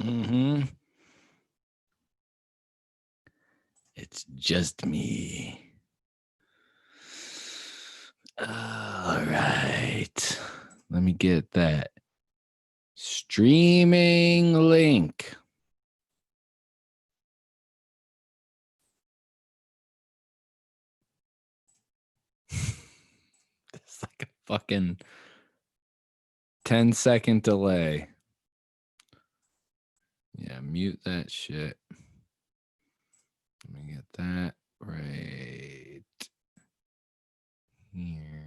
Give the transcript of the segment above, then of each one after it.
Mm-hmm. It's just me. All right. Let me get that streaming link. It's like a fucking 10-second delay. Yeah, mute that shit. Let me get that right here.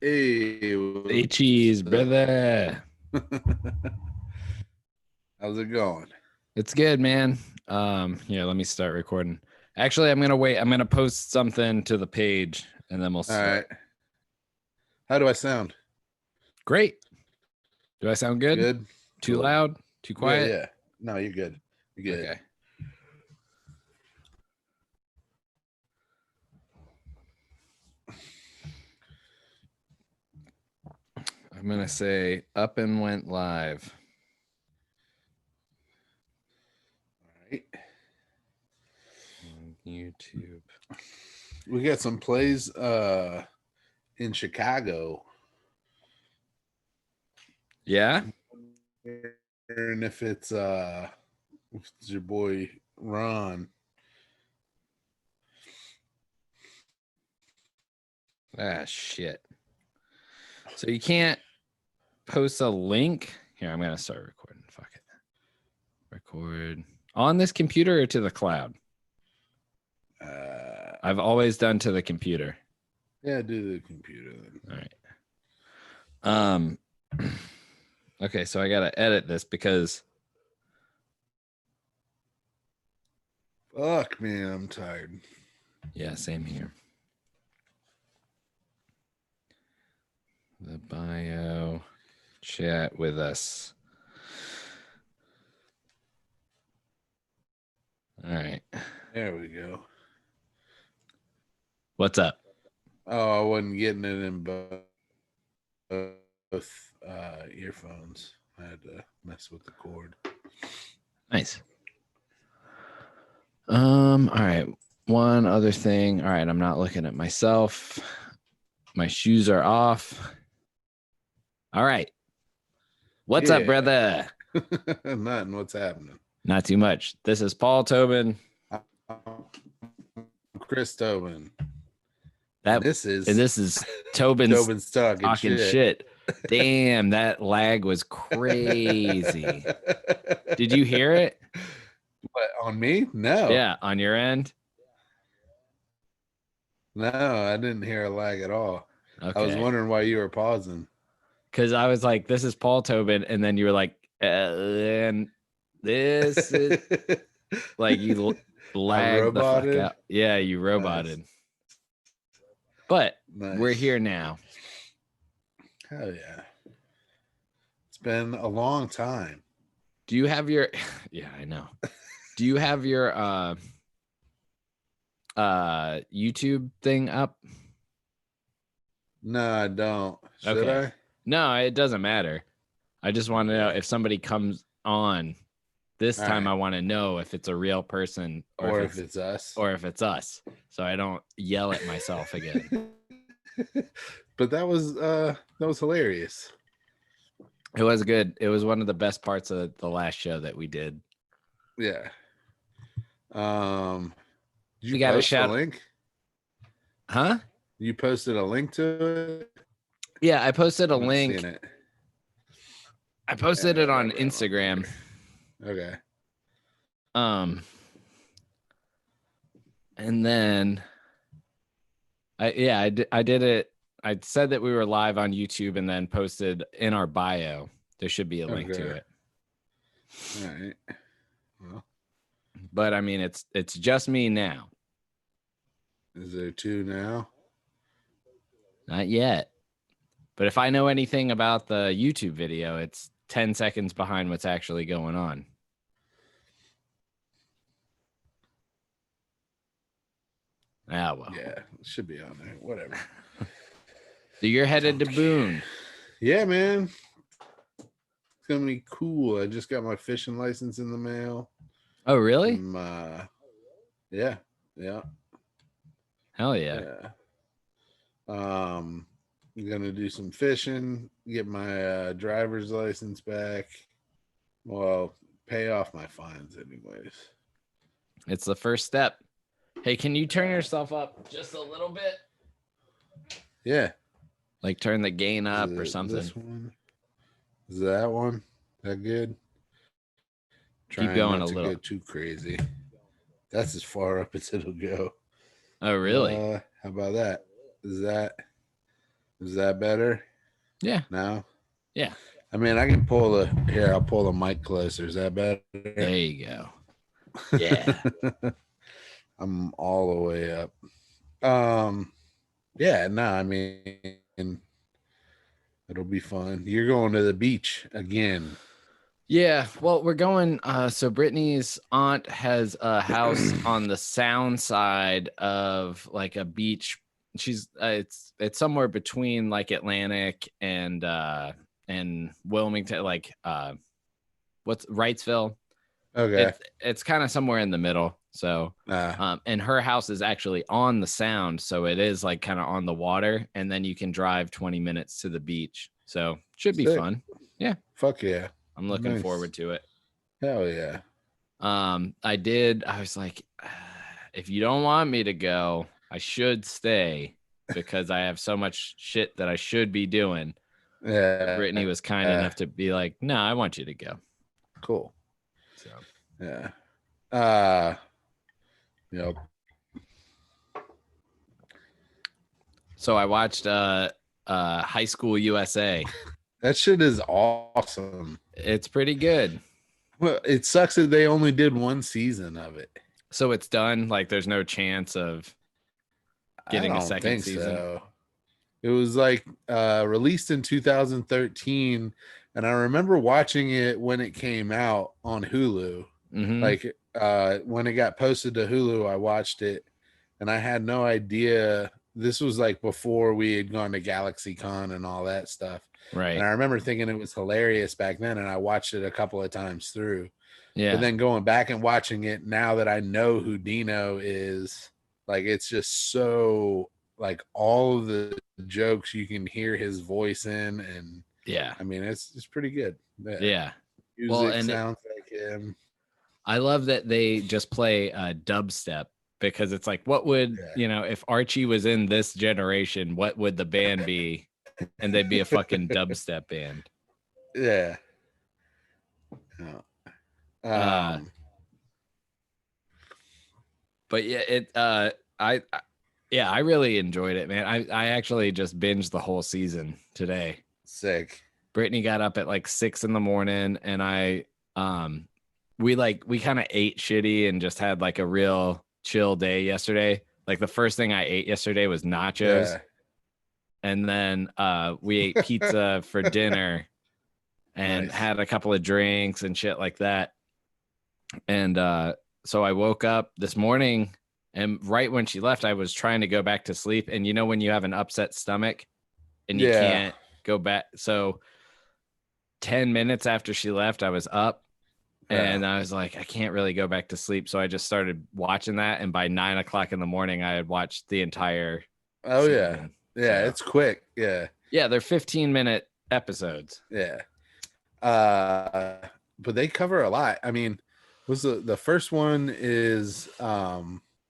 Hey, cheese, brother. How's it going? It's good, man. Yeah, let me start recording. Actually, I'm gonna wait. I'm gonna post something to the page and then we'll start. All right. How do I sound? Great. Do I sound good? Good. Too Cool. loud? Too quiet? Yeah. No, you're good. You're good. Okay. I'm gonna say up and went live. All right. On YouTube. We got some plays in Chicago. Yeah? And if it's your boy Ron. Ah, shit. So you can't post a link? Here, I'm gonna start recording. Fuck it. Record on this computer or to the cloud? I've always done to the computer. Yeah, do the computer then. All right. Okay, so I gotta edit this because Fuck, man, I'm tired. yeah, same here. The bio, chat with us. All right. There we go. What's up? Oh, I wasn't getting it in both earphones. I had to mess with the cord. Nice. All right. One other thing. All right, I'm not looking at myself. My shoes are off. All right. What's up, brother? Nothing. What's happening? Not too much. This is Paul Tobin. I'm Chris Tobin. And this is Tobin's Talking Shit. Damn, that lag was crazy. Did you hear it? What, on me? No. Yeah, on your end? No, I didn't hear a lag at all. Okay. I was wondering why you were pausing. Because I was like, this is Paul Tobin. And then you were like, and this is like you lagged the fuck out. Yeah, you roboted. Nice. But we're here now. Hell yeah. It's been a long time. Do you have your yeah, I know. Do you have your YouTube thing up? No, I don't. Should I? No, it doesn't matter. I just want to know if somebody comes on this all time. Right. I want to know if it's a real person or if it's us. Or if it's us. So I don't yell at myself again. But that was hilarious. It was good. It was one of the best parts of the last show that we did. Yeah. Did you got post a link? Huh? You posted a link to it? Yeah, I posted a link. Seen it. I posted it on Instagram. Okay. And then I did it. I said that we were live on YouTube and then posted in our bio. There should be a link to it. All right. Well, but I mean, it's just me now. Is there two now? Not yet. But if I know anything about the YouTube video, it's 10 seconds behind what's actually going on. Ah, well. Yeah, it should be on there. Whatever. So you're headed to Boone. Yeah, man. It's going to be cool. I just got my fishing license in the mail. Oh, really? Yeah. Yeah. Hell yeah. I'm gonna do some fishing, get my driver's license back. Well, pay off my fines anyways. It's the first step. Hey, can you turn yourself up just a little bit? Yeah. Like turn the gain up or something. This one? Is that one? That good? Keep going a little. Go too crazy. That's as far up as it'll go. Oh, really? How about that? Is that better? Yeah. Now? Yeah. I mean, I can I'll pull the mic closer. Is that better? There you go. Yeah. I'm all the way up. Yeah, no, I mean, it'll be fun. You're going to the beach again. Yeah, well, we're going. So Brittany's aunt has a house on the sound side of like a beach. She's it's somewhere between like Atlantic and Wilmington, like what's Wrightsville. Okay, it's kind of somewhere in the middle. So, and her house is actually on the sound, so it is like kind of on the water, and then you can drive 20 minutes to the beach. So should be fun. Yeah, fuck yeah. I'm looking forward to it. Hell yeah. I was like, if you don't want me to go, I should stay because I have so much shit that I should be doing. Yeah. Brittany was kind enough to be like, no, I want you to go. Cool. So, yeah. Yep. So I watched High School USA. That shit is awesome. It's pretty good. Well, it sucks that they only did one season of it. So it's done? Like there's no chance of getting a second season? So. It was like released in 2013. And I remember watching it when it came out on Hulu. Mm-hmm. Like when it got posted to Hulu, I watched it. And I had no idea. This was like before we had gone to GalaxyCon and all that stuff. Right. And I remember thinking it was hilarious back then, and I watched it a couple of times through. Yeah. But then going back and watching it now that I know who Dino is, like it's just so like all of the jokes you can hear his voice in, and yeah, I mean it's pretty good. Yeah. Music sounds like him. I love that they just play dubstep because it's like, what would, if Archie was in this generation, what would the band be? And they'd be a fucking dubstep band. Yeah. But yeah, I really enjoyed it, man. I actually just binged the whole season today. Sick. Brittany got up at like 6 a.m. and we kind of ate shitty and just had like a real chill day yesterday. Like the first thing I ate yesterday was nachos. Yeah. And then we ate pizza for dinner and had a couple of drinks and shit like that. And so I woke up this morning, and right when she left, I was trying to go back to sleep. And when you have an upset stomach and you can't go back. So 10 minutes after she left, I was up and I was like, I can't really go back to sleep. So I just started watching that. And by 9 o'clock in the morning, I had watched the entire season. Yeah, it's quick. Yeah. Yeah, they're 15-minute episodes. Yeah. But they cover a lot. I mean, was the first one is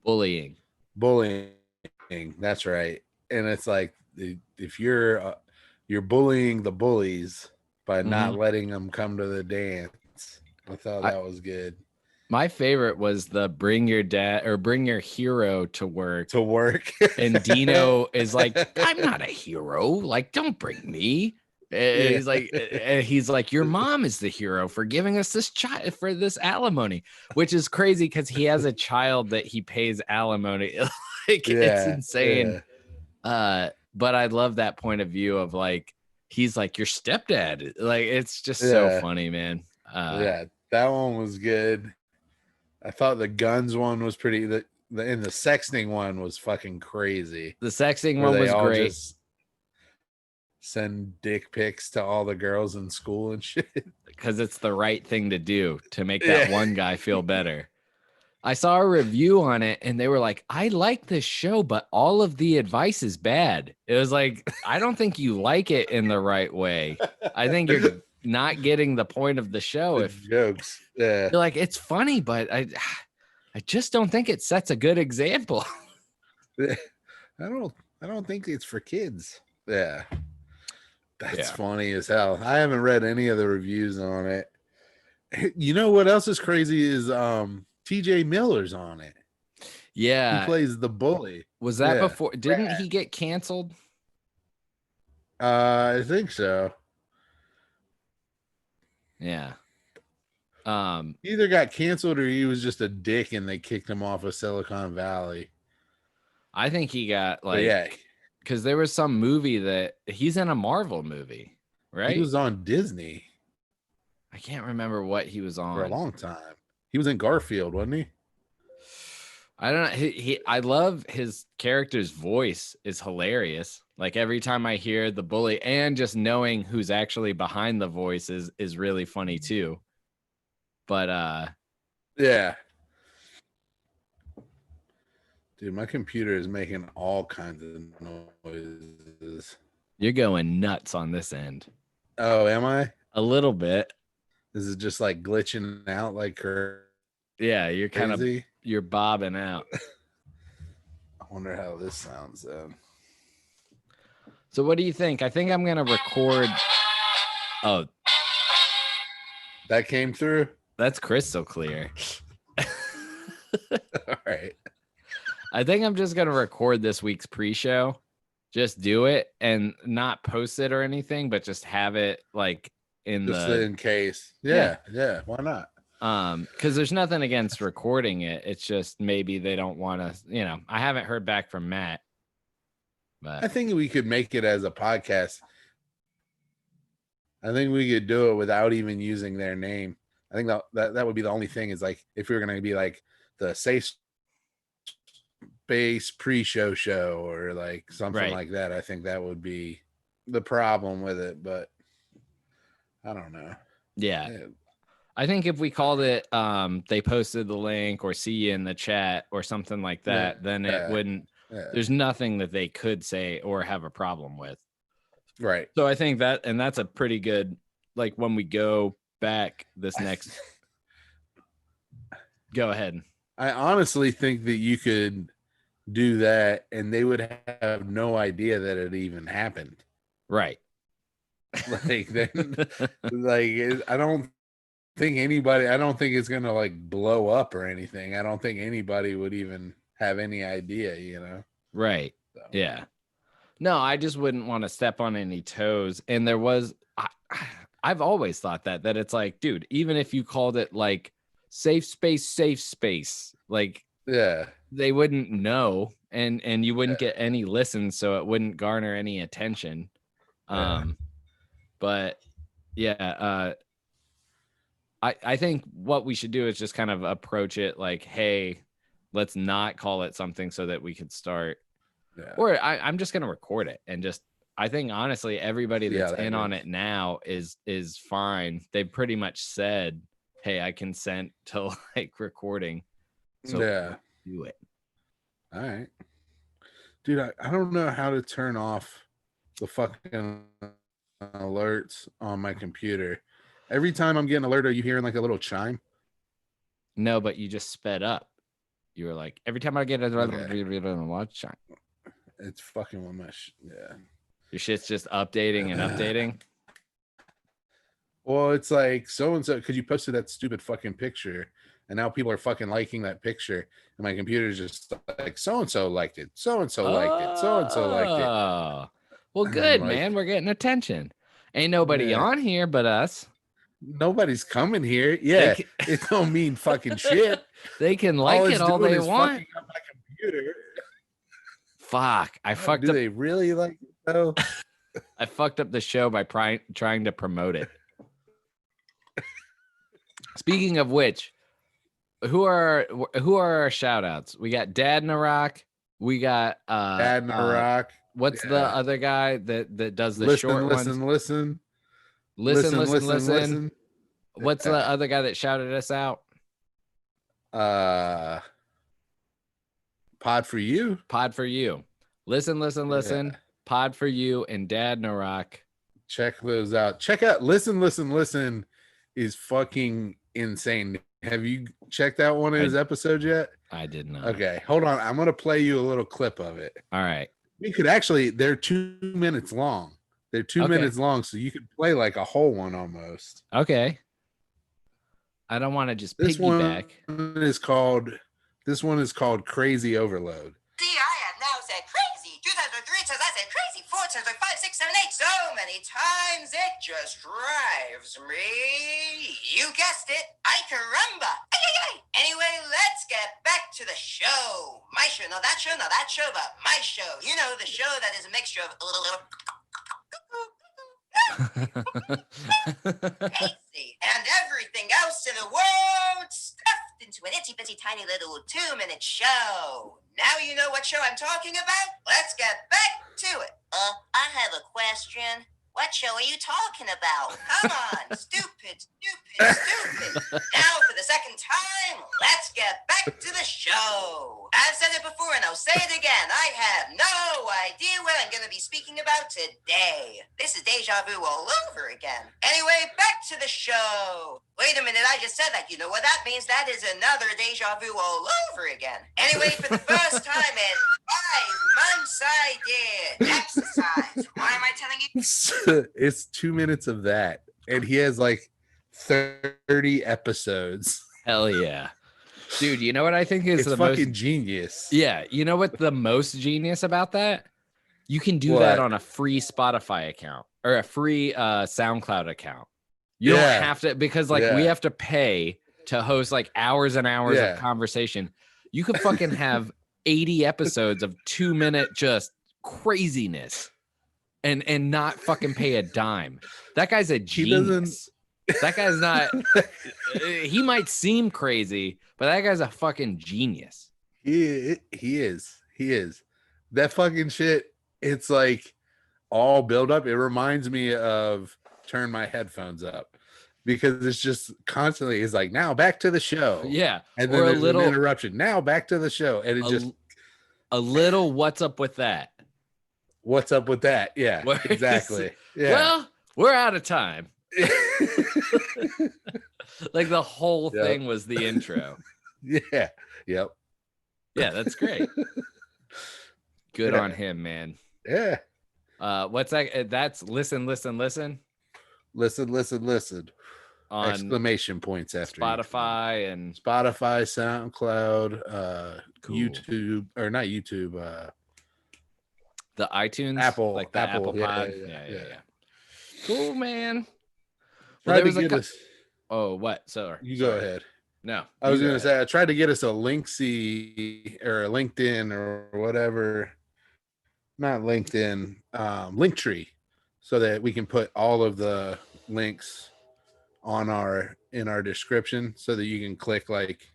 bullying. That's right. And it's like, if you're bullying the bullies by not letting them come to the dance. I thought that was good. My favorite was the bring your hero to work. And Dino is like, I'm not a hero. Like, don't bring me. And he's like, your mom is the hero for giving us this child for this alimony, which is crazy because he has a child that he pays alimony. It's insane. Yeah. But I love that point of view of like, he's like your stepdad. Like, it's just so funny, man. That one was good. I thought the guns one was pretty. The sexting one was fucking crazy. The sexting one was great. Just send dick pics to all the girls in school and shit because it's the right thing to do to make that one guy feel better. I saw a review on it and they were like, I like this show, but all of the advice is bad. It was like, I don't think you like it in the right way. I think you're not getting the point of the show. If jokes, you're like, it's funny, but I just don't think it sets a good example. I don't think it's for kids. Yeah. That's funny as hell. I haven't read any of the reviews on it. You know what else is crazy is TJ Miller's on it. Yeah. He plays the bully. Was that before? Didn't he get canceled? I think so. Yeah. He either got canceled or he was just a dick and they kicked him off of Silicon Valley. I think he got because there was some movie that he's in a Marvel movie, right? He was on Disney. I can't remember what he was on for a long time. He was in Garfield, wasn't he? I don't know. I love his character's voice is hilarious. Like every time I hear the bully and just knowing who's actually behind the voice is really funny too. But yeah. Dude, my computer is making all kinds of noises. You're going nuts on this end. Oh, am I? A little bit. Is it just like glitching out like her? Yeah, you're kind of you're bobbing out. I wonder how this sounds then. So what do you think? I think I'm gonna record. Oh, that came through. That's crystal clear. All right. I think I'm just gonna record this week's pre-show. Just do it and not post it or anything, but just have it like in case. Yeah. Why not? Because there's nothing against recording it. It's just maybe they don't want to. I haven't heard back from Matt. But I think we could make it as a podcast. I think we could do it without even using their name. I think that would be the only thing is like if we were going to be like the Safe Space pre-show show or like something like that. I think that would be the problem with it, but I don't know. Yeah. I think if we called it they posted the link or see you in the chat or something like that, then it wouldn't there's nothing that they could say or have a problem with. Right. So I think that's a pretty good, like when we go back this next. Go ahead. I honestly think that you could do that and they would have no idea that it even happened. Right. Like then, I don't think it's gonna like blow up or anything. I don't think anybody would even have any idea, you know? Right. So. Yeah. No, I just wouldn't want to step on any toes. And there was, I've always thought that it's like, dude, even if you called it like safe space, like, yeah, they wouldn't know, and you wouldn't get any listens, so it wouldn't garner any attention. But yeah, I think what we should do is just kind of approach it like, hey, let's not call it something so that we could start. Yeah. Or I'm just gonna record it and just. I think honestly, everybody that's on it now is fine. They pretty much said, "Hey, I consent to like recording." So do it. All right, dude. I don't know how to turn off the fucking alerts on my computer. Every time I'm getting alert, are you hearing like a little chime? No, but you just sped up. You were like, every time I get a watch chime. It's fucking with my Your shit's just updating and updating. Well, it's like so and so because you posted that stupid fucking picture, and now people are fucking liking that picture, and my computer's just like so and so liked it, so and so liked it, so and so liked it. Well, good, man. We're getting attention. Ain't nobody on here but us. Nobody's coming here. Yeah, it don't mean fucking shit. They can like it all they want. Fucking up my computer. Fuck, I fucked up. Do they really like it though? I fucked up the show by trying to promote it. Speaking of which, who are our shout outs? We got Dad Narak. We got Dad Narak. What's the other guy that does the short ones? Listen. What's the other guy that shouted us out? Pod for you. Listen. Yeah. Pod for you and Dad Narak. Check those out. Check out Listen is fucking insane. Have you checked out one of his episodes yet? I did not. Okay, hold on. I'm gonna play you a little clip of it. All right. We could actually, they're 2 minutes long. They're 2 minutes long, so you could play like a whole one almost. Okay. I don't want to just piggyback. This one is called Crazy Overload. See, I have now said crazy 2003 times. I said crazy 4 times, like 5, 6, 7, 8. So many times it just drives me. You guessed it. I caramba. Anyway, let's get back to the show. My show, not that show, but my show. You know, the show that is a mixture of a little Casey and everything else in the world stuffed into an itty-bitty tiny little 2-minute show. Now you know what show I'm talking about? Let's get back to it. I have a question. What show are you talking about? Come on, stupid. Now for the second time, let's get back to the show. I've said it before and I'll say it again. I have no idea what I'm going to be speaking about today. This is deja vu all over again. Anyway, back to the show. Wait a minute, I just said that. You know what that means? That is another deja vu all over again. Anyway, for the first time in 5 months, I did exercise. Why am I telling you? It's 2 minutes of that. And he has like 30 episodes. Hell yeah. Dude, you know what I think is the fucking genius. Yeah, you know what the most genius about that? You can do that on a free Spotify account or a free SoundCloud account. You don't have to, because like we have to pay to host like hours and hours of conversation. You could fucking have 80 episodes of 2 minute just craziness and not fucking pay a dime. That guy's a genius. That guy's not, he might seem crazy, but that guy's a fucking genius. He is. That fucking shit, it's like all build up. It reminds me of Turn My Headphones Up because it's just constantly, it's like, now back to the show. Yeah. And then there's an interruption. Now back to the show. And it just. A little, what's up with that? What's up with that? Yeah, exactly. Yeah. Well, we're out of time. Like the whole thing was the intro. Yeah. Yep. Yeah, that's great. Good Yeah. on him, man. Yeah. What's that? That's listen. Listen. On Exclamation points after Spotify and Spotify, SoundCloud, Cool. YouTube, or not YouTube, the iTunes, Apple, like the Apple Pod. Yeah. Cool, man. Tried to get us. Oh, what? Sorry. You go ahead. No, I was going to say, I tried to get us a Linksy or a LinkedIn or whatever. Not LinkedIn, Linktree, so that we can put all of the links in our description, so that you can click like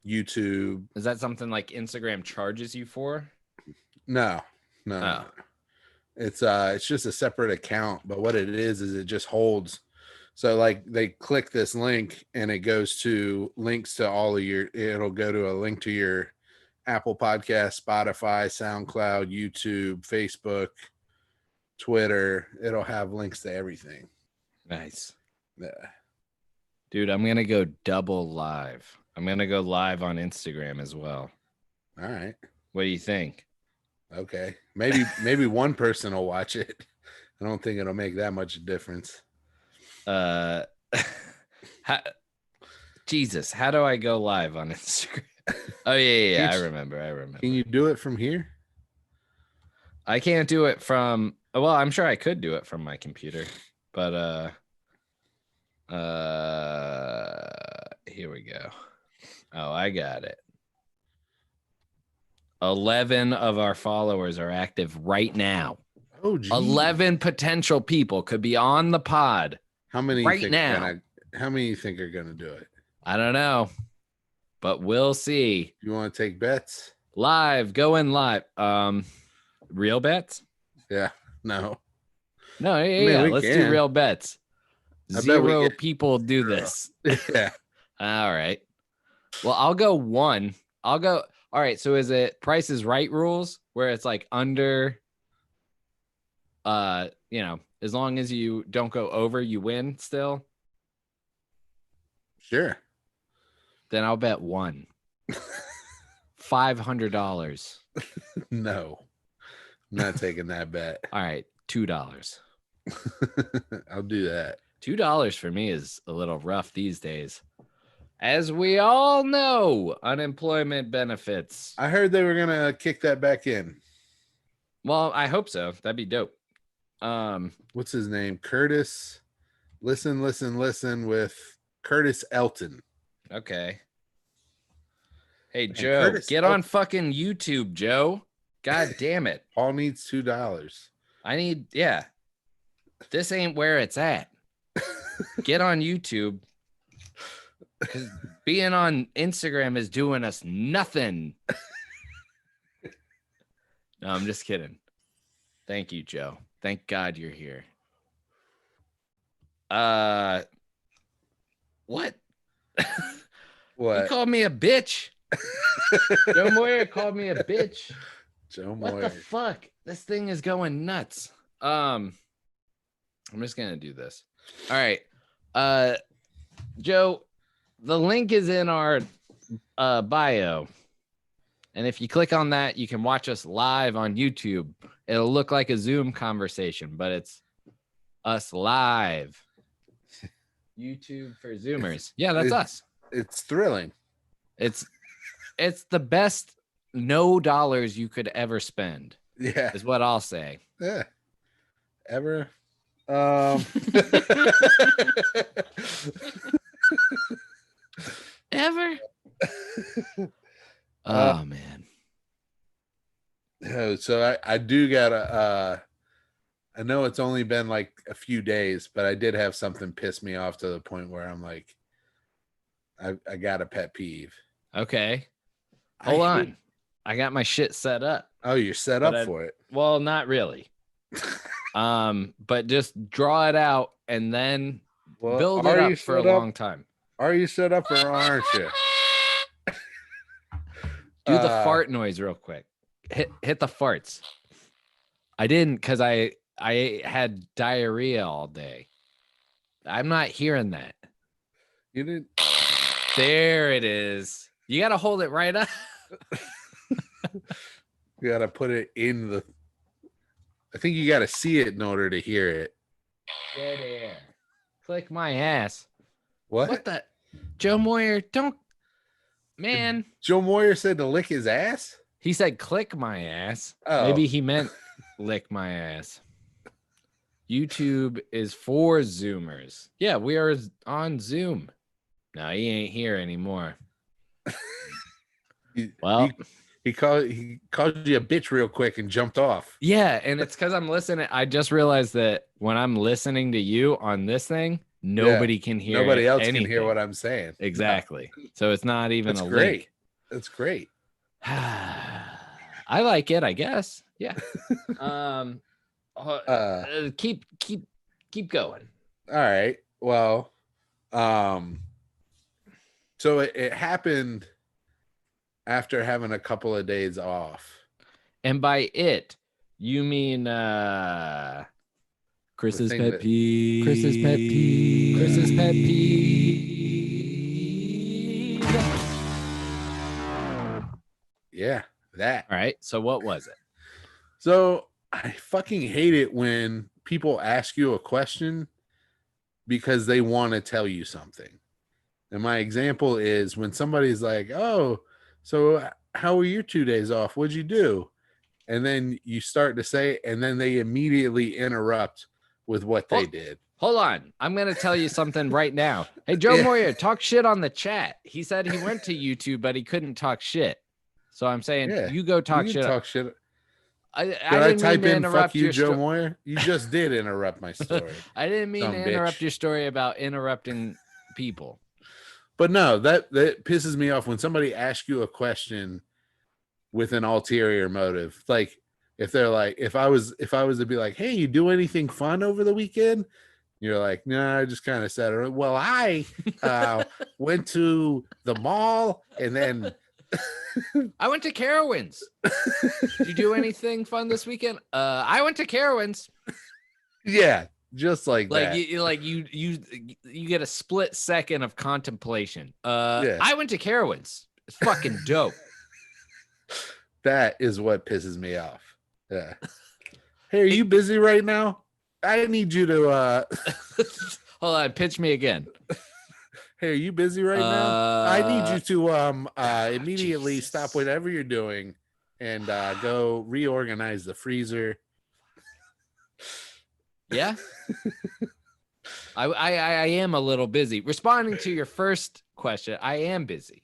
YouTube. Is that something like Instagram charges you for? No. Oh. It's just a separate account, but what it is it just holds. So like they click this link and it goes to links to all of it'll go to a link to your Apple Podcast, Spotify, SoundCloud, YouTube, Facebook, Twitter. It'll have links to everything. Nice. Yeah. Dude, I'm going to go double live. I'm going to go live on Instagram as well. All right. What do you think? Okay. Maybe one person will watch it. I don't think it'll make that much difference. Jesus, how do I go live on Instagram? Oh yeah, I remember. Can you do it from here? I can't do it from, well, I'm sure I could do it from my computer, but here we go. Oh, I got it. 11 of our followers are active right now. Oh, geez. 11 potential people could be on the pod. How many right now? How many you think are gonna do it? I don't know, but we'll see. You want to take bets? Going live. Real bets? Yeah. No. No, yeah. Let's do real bets. Zero people do this. Yeah. All right. Well, I'll go one. All right. So is it Price is Right rules where it's like under, as long as you don't go over, you win still? Sure. Then I'll bet one. $500. No. I'm not taking that bet. All right. $2. I'll do that. $2 for me is a little rough these days. As we all know, unemployment benefits. I heard they were going to kick that back in. Well, I hope so. That'd be dope. What's his name? Curtis. Listen with Curtis Elton. Okay. Hey, Joe, get on fucking YouTube, Joe. God damn it. Paul needs $2. Yeah. This ain't where it's at. Get on YouTube. Because being on Instagram is doing us nothing. No, I'm just kidding. Thank you, Joe. Thank God you're here. What? What? You called me a bitch. Joe Moyer called me a bitch. Joe Moyer. What the fuck? This thing is going nuts. I'm just gonna do this. All right. Joe, the link is in our bio. And if you click on that, you can watch us live on YouTube. It'll look like a Zoom conversation, but it's us live. YouTube for Zoomers. Yeah, that's us. It's thrilling. It's the best no dollars you could ever spend. Yeah. Is what I'll say. Yeah. Ever. Ever? Oh man. So I do gotta I know it's only been like a few days, but I did have something piss me off to the point where I'm like, I got a pet peeve. Okay. Hold on. I got my shit set up. Oh, you're set up for it. Well, not really. But just draw it out and then build it up for a long time. Are you set up or aren't you? Do the fart noise real quick. Hit the farts. I didn't because I had diarrhea all day. I'm not hearing that. You didn't. There it is. You got to hold it right up. You got to put it in the. I think you got to see it in order to hear it. Dead air. Click my ass. What the? Joe Moyer, don't. Man. Joe Moyer said to lick his ass? He said click my ass. Oh. Maybe he meant lick my ass. YouTube is for Zoomers. Yeah, we are on Zoom. No, he ain't here anymore. Well, he called you a bitch real quick and jumped off. Yeah, and it's because I'm listening. I just realized that when I'm listening to you on this thing, nobody can hear. Nobody else anything. can hear what I'm saying. Exactly. No. So it's not even That's a great. link. That's great. I like it, I guess. Yeah. Keep going. All right. Well, so it happened after having a couple of days off. And by it, you mean Chris's pet peeve. Chris's pet peeve. Chris's pet peeve. Yeah, that. All right. So what was it? So I fucking hate it when people ask you a question because they want to tell you something. And my example is when somebody's like, "Oh, so how were your 2 days off? What'd you do?" And then you start to say, and then they immediately interrupt with what they did. Hold on. I'm going to tell you something right now. Hey, Joe Moyer, talk shit on the chat. He said he went to YouTube, but he couldn't talk shit. So I'm saying you go talk shit. Talk shit. I didn't type mean to in interrupt "fuck you, your Joe Moyer"? You just did interrupt my story. I didn't mean to interrupt bitch. your story about interrupting people. But no, that pisses me off when somebody asks you a question with an ulterior motive. Like if they're like, if I was to be like, "Hey, you do anything fun over the weekend?" You're like, "No, I just kind of said it." Well, I went to the mall and then I went to Carowinds. Did you do anything fun this weekend? I went to Carowinds. Yeah, just like that. You get a split second of contemplation. Yeah. I went to Carowinds. It's fucking dope. That is what pisses me off. Yeah. Hey, are you busy right now? I need you to hold on, pitch me again. Hey, are you busy right now? I need you to immediately stop whatever you're doing and go reorganize the freezer. Yeah. I am a little busy. Responding to your first question, I am busy.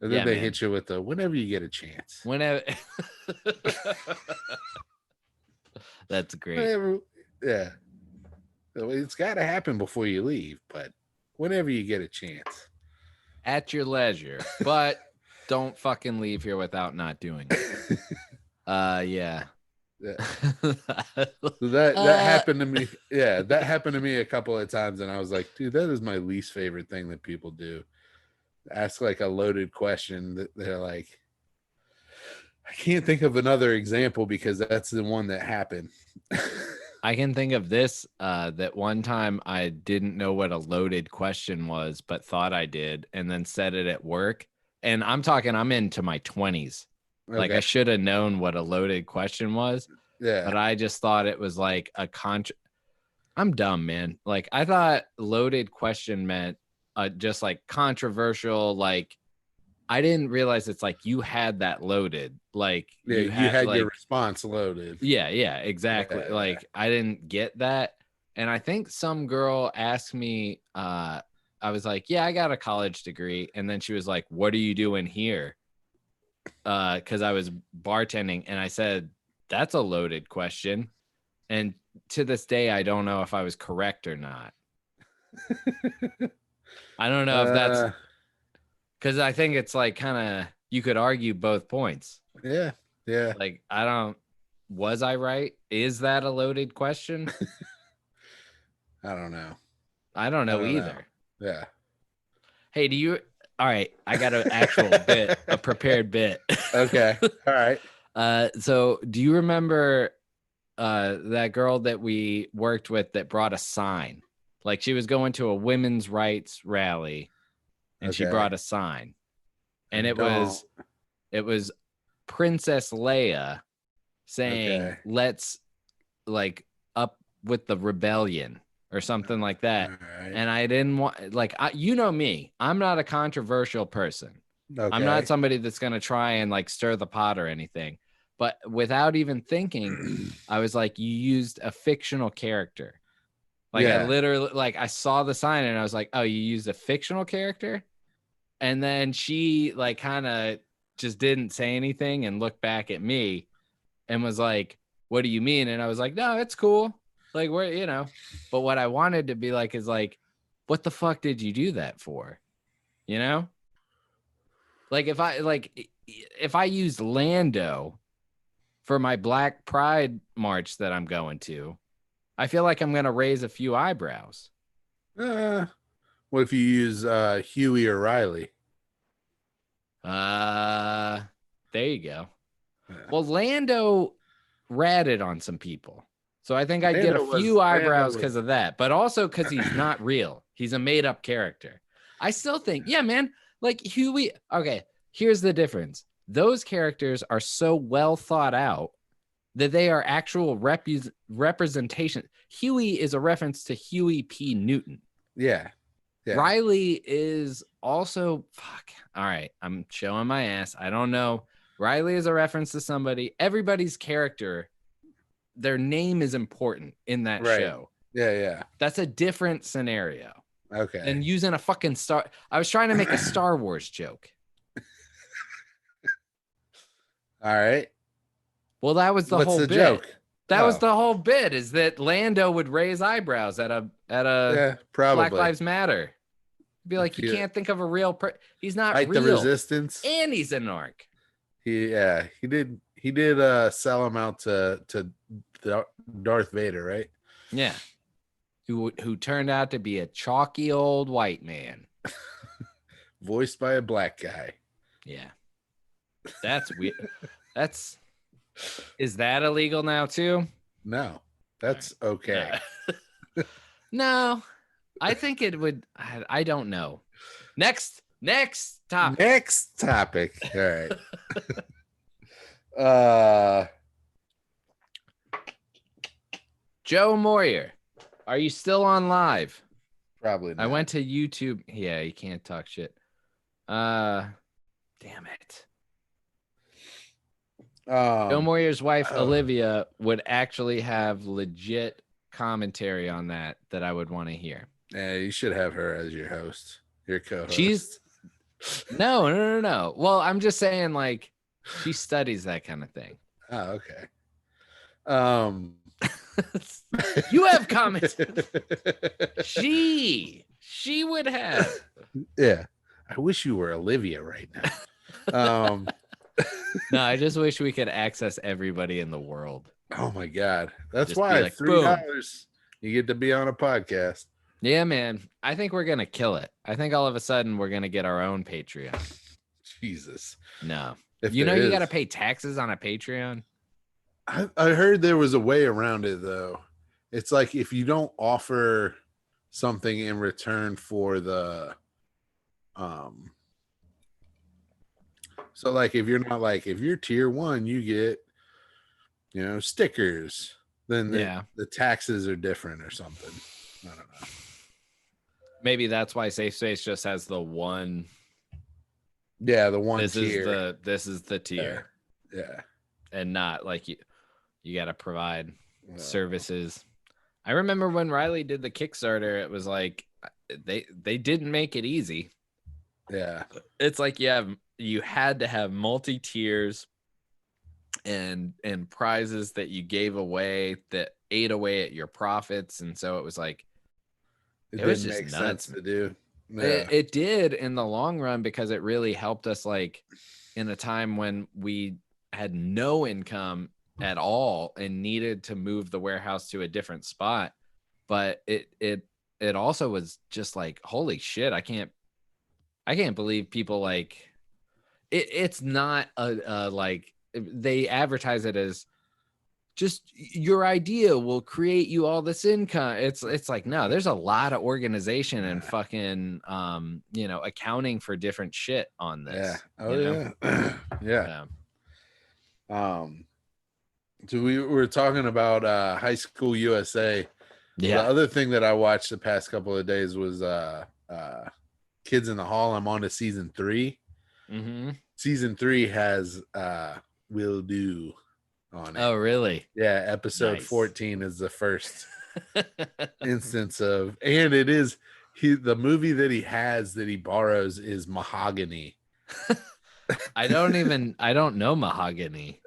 And then they hit you with the whenever you get a chance. Whenever. That's great. Whenever, yeah. It's got to happen before you leave, but whenever you get a chance. At your leisure, but don't fucking leave here without not doing it. Yeah. That happened to me. Yeah, that happened to me a couple of times, and I was like, dude, that is my least favorite thing that people do. Ask like a loaded question that they're like, I can't think of another example because that's the one that happened. I can think of this, that one time I didn't know what a loaded question was, but thought I did, and then said it at work. And I'm into my 20s. Okay. Like I should have known what a loaded question was. Yeah. But I just thought it was like I'm dumb, man. Like I thought loaded question meant just like controversial, like I didn't realize it's like you had that loaded. Like you had like, your response loaded. Yeah, exactly. Yeah. Like I didn't get that. And I think some girl asked me, I was like, yeah, I got a college degree. And then she was like, what are you doing here? Because I was bartending, and I said, that's a loaded question. And to this day, I don't know if I was correct or not. I don't know if that's because I think it's like kind of you could argue both points. Yeah. Like was I right? Is that a loaded question? I don't know. I don't know either. Yeah. Hey, all right, I got an actual bit, a prepared bit. Okay. All right. So do you remember that girl that we worked with that brought a sign? Like she was going to a women's rights rally and she Okay. brought a sign, and I it was Princess Leia saying, Okay. let's like up with the rebellion or something like that. All right. And I didn't want, like, you know me, I'm not a controversial person. Okay. I'm not somebody that's going to try and like stir the pot or anything. But without even thinking, I was like, you used a fictional character. Like I literally, like I saw the sign and I was like, oh, you used a fictional character? And then she like kind of just didn't say anything and looked back at me and was like, what do you mean? And I was like, no, it's cool. Like we're, you know, but what I wanted to be like is like, what the fuck did you do that for? You know? Like if I used Lando for my Black Pride march that I'm going to, I feel like I'm going to raise a few eyebrows. What if you use Huey or Riley? There you go. Yeah. Well, Lando ratted on some people. So I think I'd get a few eyebrows because of that, but also because he's not real. He's a made up character. I still think, yeah, man, like Huey. Okay, here's the difference. Those characters are so well thought out that they are actual representation. Huey is a reference to Huey P. Newton. Yeah. Riley is also, fuck. All right, I'm showing my ass. I don't know. Riley is a reference to somebody. Everybody's character, their name is important in that show. Yeah. That's a different scenario. Okay. And using a fucking star. I was trying to make a Star Wars joke. All right. Well, that was the What's whole the bit. joke? That was the whole bit, is that Lando would raise eyebrows at a probably. Black Lives Matter. Be like, you can't think of a real he's not Fight real. the resistance. And he's a narc. He did sell him out to Darth Vader, right? Yeah. Who turned out to be a chalky old white man. Voiced by a black guy. Yeah. That's weird. Is that illegal now too? No. That's okay. No. I think it would. I don't know. Next topic. Next topic. All right. Joe Moyer, are you still on live? Probably not. I went to YouTube. Yeah, you can't talk shit. Damn it. Joe Moyer's wife, Olivia, would actually have legit commentary on that I would want to hear. Yeah, you should have her as your host, your co-host. She's no. Well, I'm just saying, like, she studies that kind of thing. Oh, okay. You have comments. She would have. Yeah. I wish you were Olivia right now. No, I just wish we could access everybody in the world. Oh my God. That's Just why like, $3 you get to be on a podcast. Yeah, man. I think we're gonna kill it. I think all of a sudden we're gonna get our own Patreon. Jesus. No. If you there got is. to pay taxes on a Patreon? I heard there was a way around it though. It's like if you don't offer something in return for the so like if you're not like if you're tier 1 you get stickers, then the taxes are different or something. I don't know. Maybe that's why Safe Space just has the one. Yeah, the one this tier. This is the tier. Yeah. And not like you got to provide services. I remember when Riley did the Kickstarter, it was like they didn't make it easy. Yeah. It's like you had to have multi tiers and prizes that you gave away that ate away at your profits, and so it was like it was just make nuts sense to do. Yeah. It did in the long run because it really helped us, like in a time when we had no income at all and needed to move the warehouse to a different spot. But it also was just like, holy shit, I can't believe people like it. It's not a like they advertise it as just your idea will create you all this income. It's like, no, there's a lot of organization and fucking accounting for different shit on this. Yeah. Oh yeah. Yeah. So we were talking about High School USA. Yeah. The other thing that I watched the past couple of days was Kids in the Hall. I'm on to season 3. Mm-hmm. Season 3 has Will Do on it. Oh, really? Yeah, episode 14 is the first instance of, and it is the movie that he borrows is Mahogany. I don't know Mahogany.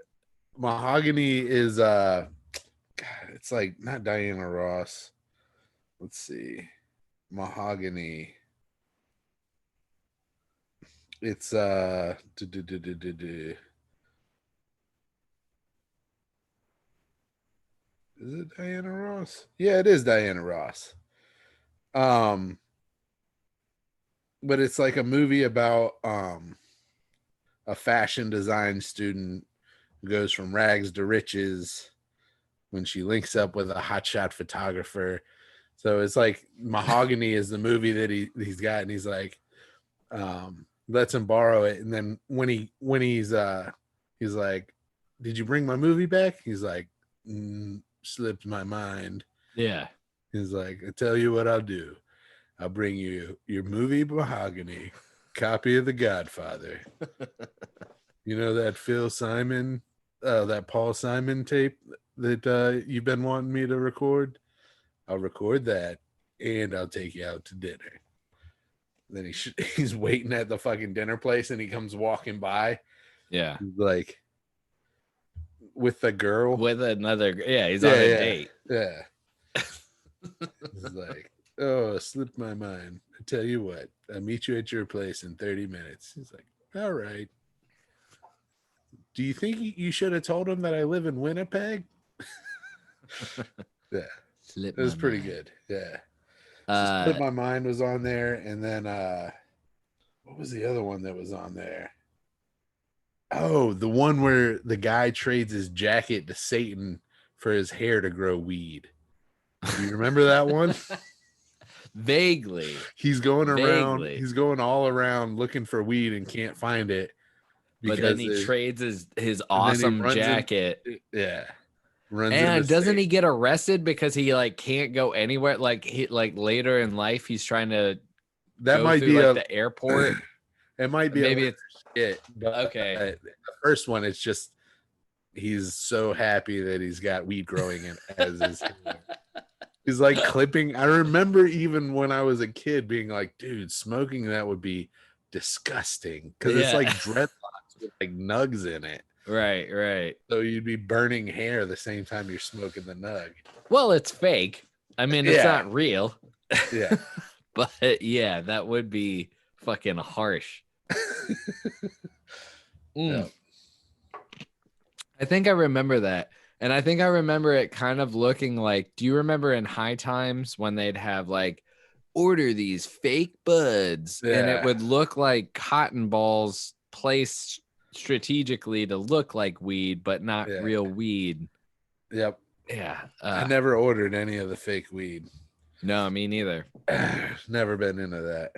Mahogany is it's like not Diana Ross. Let's see. Mahogany. It's Is it Diana Ross? Yeah, it is Diana Ross. But it's like a movie about a fashion design student who goes from rags to riches when she links up with a hotshot photographer. So it's like Mahogany is the movie that he's got, and he's like lets him borrow it, and then when he's like, did you bring my movie back? He's like, slipped my mind. Yeah. He's like, I tell you what I'll do. I'll bring you your movie Mahogany, copy of The Godfather. You know that that Paul Simon tape that you've been wanting me to record? I'll record that, and I'll take you out to dinner. Then he's waiting at the fucking dinner place, and he comes walking by. Yeah. He's like, with the girl. With another. Yeah, he's on a date. Yeah. He's like, oh, slipped my mind. I tell you what, I'll meet you at your place in 30 minutes. He's like, all right. Do you think you should have told him that I live in Winnipeg? Yeah. It was pretty good. Yeah. Split My Mind was on there, and then what was the other one that was on there? Oh, the one where the guy trades his jacket to Satan for his hair to grow weed. Do you remember that one? Vaguely. He's going around. Vaguely. He's going all around looking for weed and can't find it. But then he trades his awesome jacket. Yeah. And doesn't he get arrested because he like can't go anywhere? Like later in life, he's trying to. That might be the airport. It might be maybe it's it. But okay. The first one, it's just he's so happy that he's got weed growing in as his hair. He's like clipping. I remember even when I was a kid being like, dude, smoking that would be disgusting because it's like dreadlocks with like nugs in it. Right. So you'd be burning hair the same time you're smoking the nug. Well, it's fake. I mean, it's not real. Yeah. But yeah, that would be fucking harsh. Yeah. I think I remember that. And I think I remember it kind of looking like, do you remember in High Times when they'd have like, order these fake buds? Yeah. And it would look like cotton balls placed strategically to look like weed, but not real weed. Yep. Yeah. I never ordered any of the fake weed. No, me neither. Never been into that.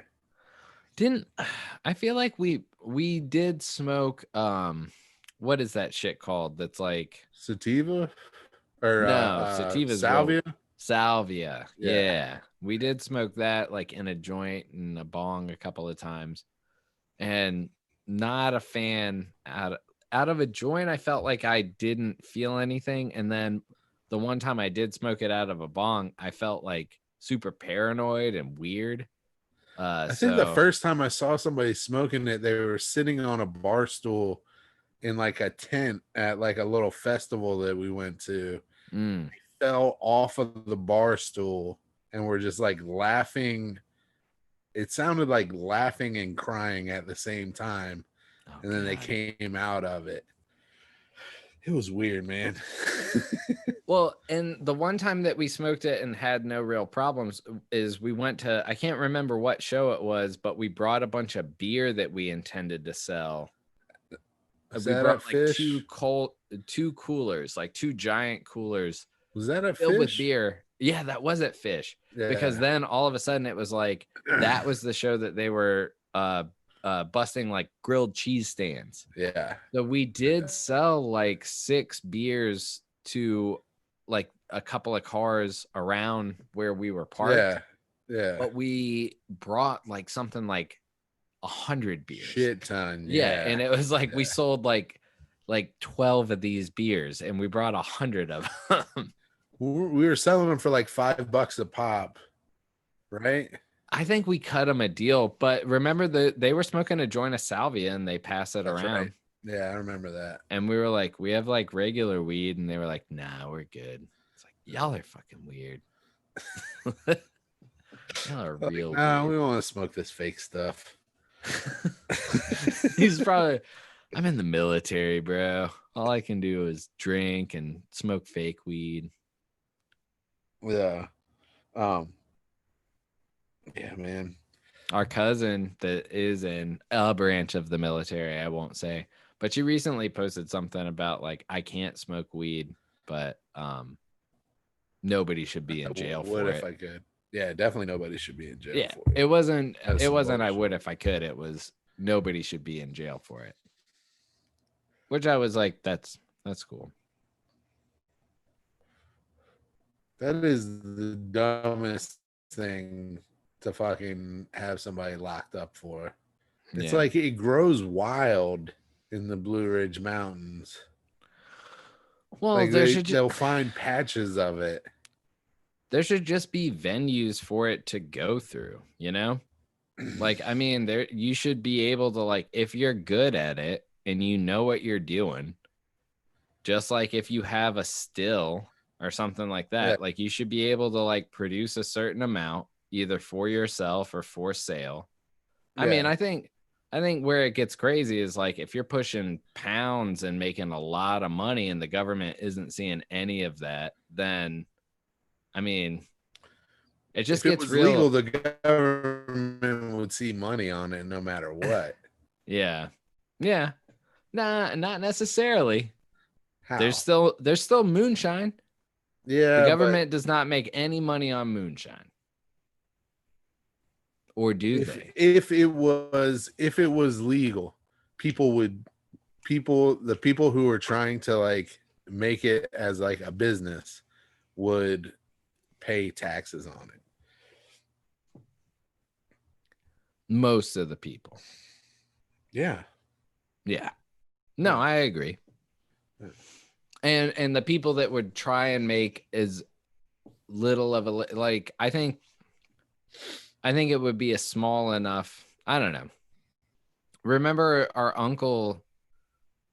I feel like we did smoke what is that shit called that's like sativa or sativa's salvia? Salvia. Yeah. We did smoke that like in a joint and a bong a couple of times, and not a fan. Out of a joint, I felt like I didn't feel anything, and then the one time I did smoke it out of a bong, I felt like super paranoid and weird. I think the first time I saw somebody smoking it, they were sitting on a bar stool in like a tent at like a little festival that we went to. They fell off of the bar stool and were just like laughing. It sounded like laughing and crying at the same time. And then they came out of it. It was weird, man. Well, and the one time that we smoked it and had no real problems is we went to, I can't remember what show it was, but we brought a bunch of beer that we intended to sell. We brought like two coolers, like two giant coolers Was that a filled with fish? beer. Yeah, that was at Fish. Yeah. Because then all of a sudden it was like that was the show that they were busting like grilled cheese stands. Yeah. So we did sell like 6 beers to like a couple of cars around where we were parked. Yeah. Yeah. But we brought like something like 100 beers. Shit ton. Yeah. Yeah. And it was like we sold like 12 of these beers and we brought 100 of them. We were selling them for like $5 a pop, right? I think we cut them a deal, but remember they were smoking a joint of salvia and they pass it around. Right. Yeah, I remember that. And we were like, we have like regular weed, and they were like, nah, we're good. It's like, y'all are fucking weird. Y'all are real. No, we want to smoke this fake stuff. He's probably, I'm in the military, bro. All I can do is drink and smoke fake weed. Yeah. Yeah, man. Our cousin that is in a branch of the military, I won't say, but she recently posted something about like, I can't smoke weed, but nobody should be in jail for it. What if I could? Yeah, definitely nobody should be in jail Yeah, for it. it wasn't That's I bullshit. would if I could. It was nobody should be in jail for it. Which I was like, that's cool. That is the dumbest thing to fucking have somebody locked up for. It's Yeah. like it grows wild in the Blue Ridge Mountains. Well, Like they'll they'll find patches of it. there should just be venues for it to go through, you know? Like, I mean, you should be able to, like, if you're good at it and you know what you're doing, just like if you have a still or something like that, Yeah. like you should be able to like produce a certain amount either for yourself or for sale. I mean, Yeah. I think where it gets crazy is like if you're pushing pounds and making a lot of money and the government isn't seeing any of that, then I mean, it just If it gets was real. legal, the government would see money on it no matter what. Yeah. Yeah. Nah, not necessarily. How? There's still moonshine. Yeah, The government does not make any money on moonshine. Or do they? If it was legal, the people who are trying to like make it as like a business would pay taxes on it. Most of the people. Yeah. Yeah. No, I agree. And the people that would try and make as little of a like I think it would be a small enough, I don't know. Remember our uncle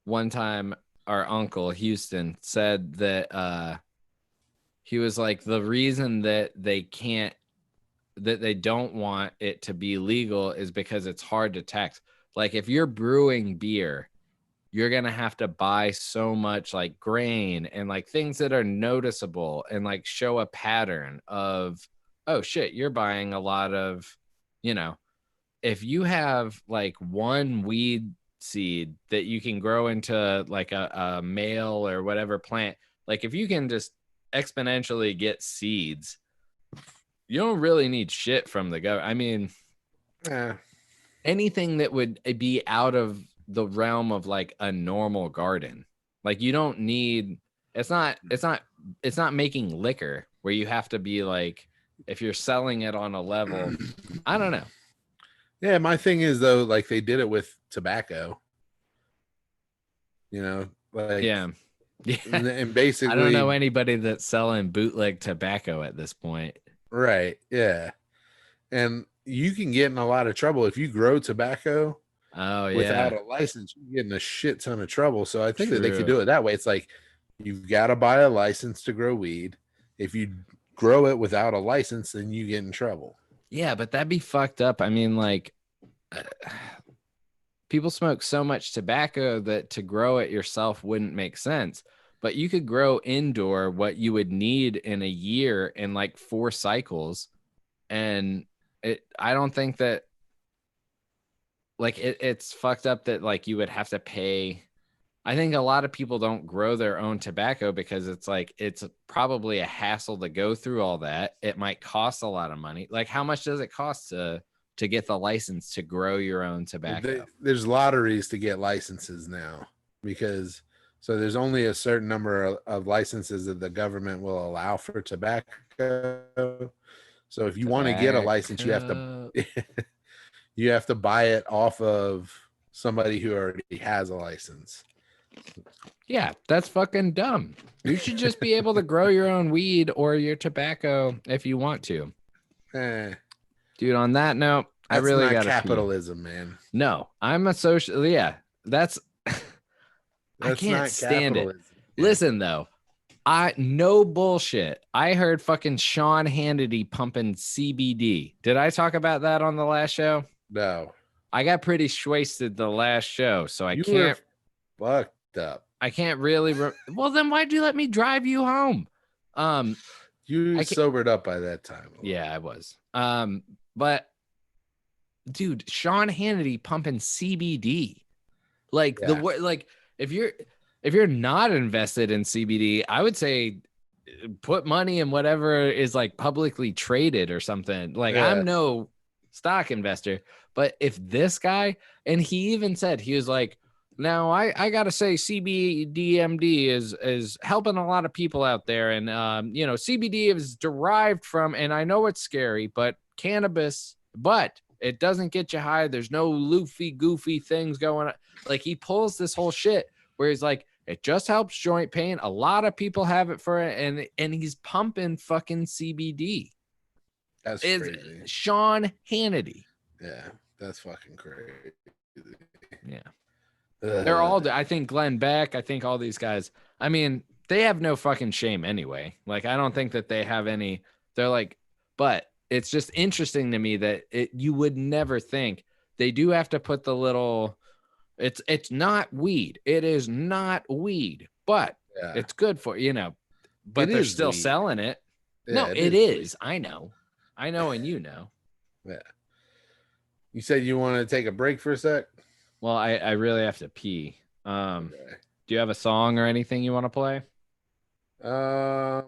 one time, our uncle Houston said that he was like the reason that they don't want it to be legal is because it's hard to tax. Like if you're brewing beer, you're going to have to buy so much like grain and like things that are noticeable and like show a pattern of, oh shit, you're buying a lot of, you know, if you have like one weed seed that you can grow into like a male or whatever plant, like if you can just exponentially get seeds, you don't really need shit from the government. I mean, anything that would be out of the realm of like a normal garden, like you don't need, it's not making liquor where you have to be like, if you're selling it on a level, I don't know. Yeah, my thing is though, like they did it with tobacco. You know, like yeah. And basically, I don't know anybody that's selling bootleg tobacco at this point. Right. Yeah. And you can get in a lot of trouble if you grow tobacco. Oh yeah. Without a license, you get in a shit ton of trouble. So I think that they could True. do it that way. It's like you've got to buy a license to grow weed. If you grow it without a license, then you get in trouble. Yeah, but that'd be fucked up. I mean, like people smoke so much tobacco that to grow it yourself wouldn't make sense. But you could grow indoor what you would need in a year in like 4 cycles. And I don't think that like it's fucked up that like you would have to pay I think a lot of people don't grow their own tobacco because it's like it's probably a hassle to go through all that. It might cost a lot of money. Like, how much does it cost to get the license to grow your own tobacco? There's lotteries to get licenses now because there's only a certain number of licenses that the government will allow for tobacco. So if you want to get a license, you have to buy it off of somebody who already has a license. Yeah, that's fucking dumb. You should just be able to grow your own weed or your tobacco if you want to. Dude, on that note, I really got capitalism, man. No, I'm a social. Yeah, that's I can't stand it. Yeah. Listen, though, no bullshit. I heard fucking Sean Hannity pumping CBD. Did I talk about that on the last show? No. I got pretty wasted the last show, so I can't. Fucked up. I can't really. Well, then why'd you let me drive you home? You sobered up by that time. Yeah, I was. But dude, Sean Hannity pumping CBD, like if you're not invested in CBD, I would say put money in whatever is like publicly traded or something. Like, I'm no stock investor, but if this guy, and he even said, he was like, now I gotta say CBDMD is helping a lot of people out there, and CBD is derived from, and I know it's scary, but cannabis, but it doesn't get you high. There's no loofy goofy things going on. Like, he pulls this whole shit where he's like, it just helps joint pain. A lot of people have it for it, and he's pumping fucking CBD. That's crazy. Sean Hannity. Yeah, that's fucking crazy. Yeah. They're all, I think Glenn Beck, I think all these guys, I mean, they have no fucking shame anyway. Like, I don't think that they have any, they're like, but it's just interesting to me that you would never think. They do have to put the little, it's not weed. It is not weed, but it's good for, but they're still weed. Selling it. Yeah, no, it is. I know, and you know. Yeah. You said you want to take a break for a sec? Well, I really have to pee. Okay. Do you have a song or anything you want to play? Not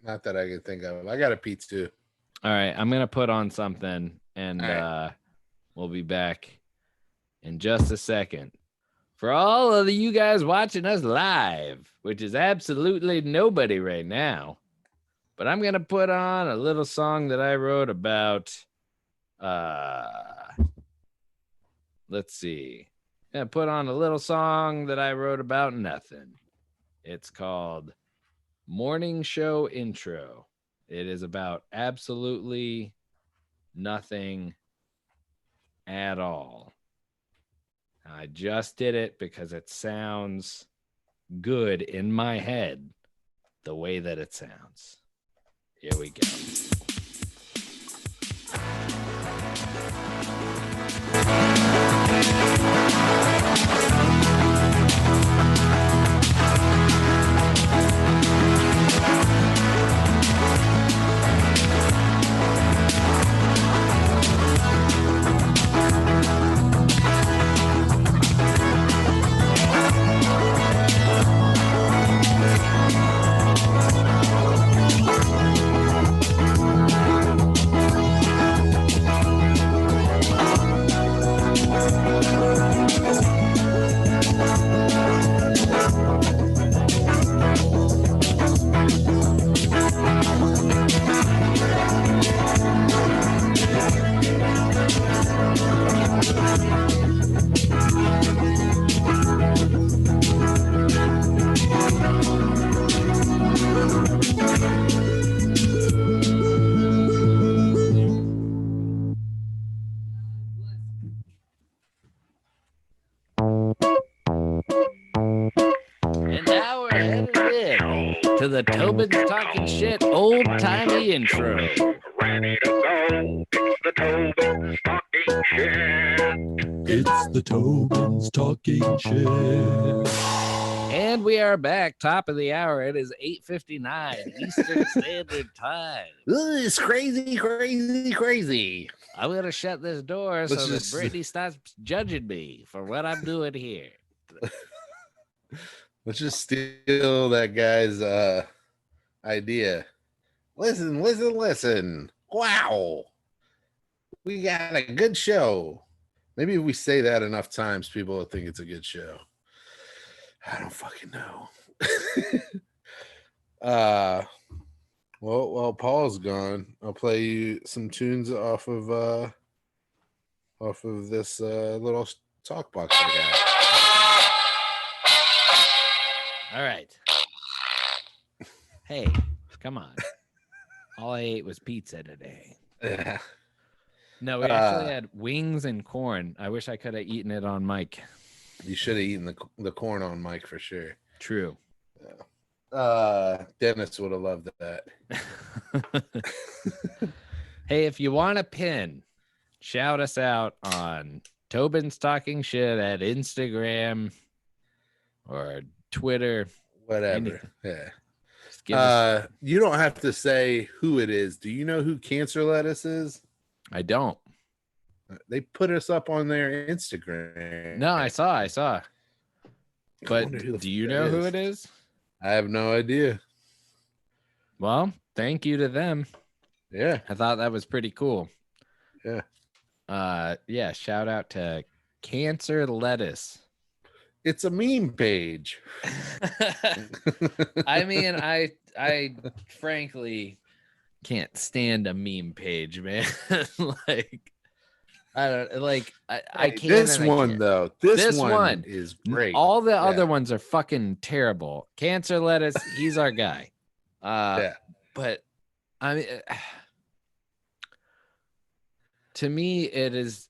that I can think of. I got a pee too. All right, I'm gonna put on something, and we'll be back in just a second. For all of you guys watching us live, which is absolutely nobody right now, but I'm gonna put on a little song that I wrote about. Let's see. Yeah, put on a little song that I wrote about nothing. It's called Morning Show Intro. It is about absolutely nothing at all. I just did it because it sounds good in my head the way that it sounds. Here we go. To the Tobins Talking Shit old-timey intro. Ready to go. It's the Tobins Talking Shit. It's the Tobins Talking Shit. And we are back, top of the hour. It is 8:59 Eastern Standard Time. Ooh, it's crazy, crazy, crazy. I'm going to shut this door so that Brittany stops judging me for what I'm doing here. Let's just steal that guy's idea. Listen. Wow. We got a good show. Maybe if we say that enough times, people will think it's a good show. I don't fucking know. Well, Paul's gone. I'll play you some tunes off of this little talk box I All right. Hey, come on. All I ate was pizza today. got. Yeah. No, we actually had wings and corn. I wish I could have eaten it on mic. You should have eaten the corn on Mike for sure. True. Dennis would have loved that. Hey, if you want a pin, shout us out on Tobins Talking Shit at Instagram or Twitter. Whatever. Anything. Yeah. Just give us- You don't have to say who it is. Do you know who Cancer Lettuce is? I don't. They put us up on their Instagram. No, I saw. But wonder who the do you fuck know that who is. it is? I have no idea. Well, thank you to them. Yeah. I thought that was pretty cool. Yeah. Yeah, shout out to Cancer Lettuce. It's a meme page. I mean, I frankly can't stand a meme page, man. Like I don't like I can't. This and I one can't. though. This one is great. All the Yeah. other ones are fucking terrible. Cancer Lettuce, he's our guy. Yeah. But I mean, to me, it is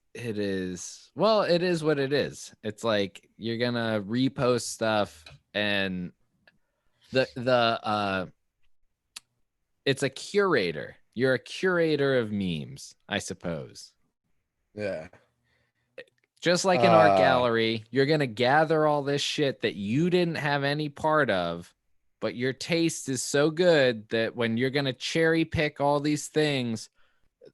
well, it is what it is. It's like you're gonna repost stuff, and it's a curator. You're a curator of memes, I suppose. Yeah. Just like an art gallery, you're gonna gather all this shit that you didn't have any part of, but your taste is so good that when you're gonna cherry pick all these things,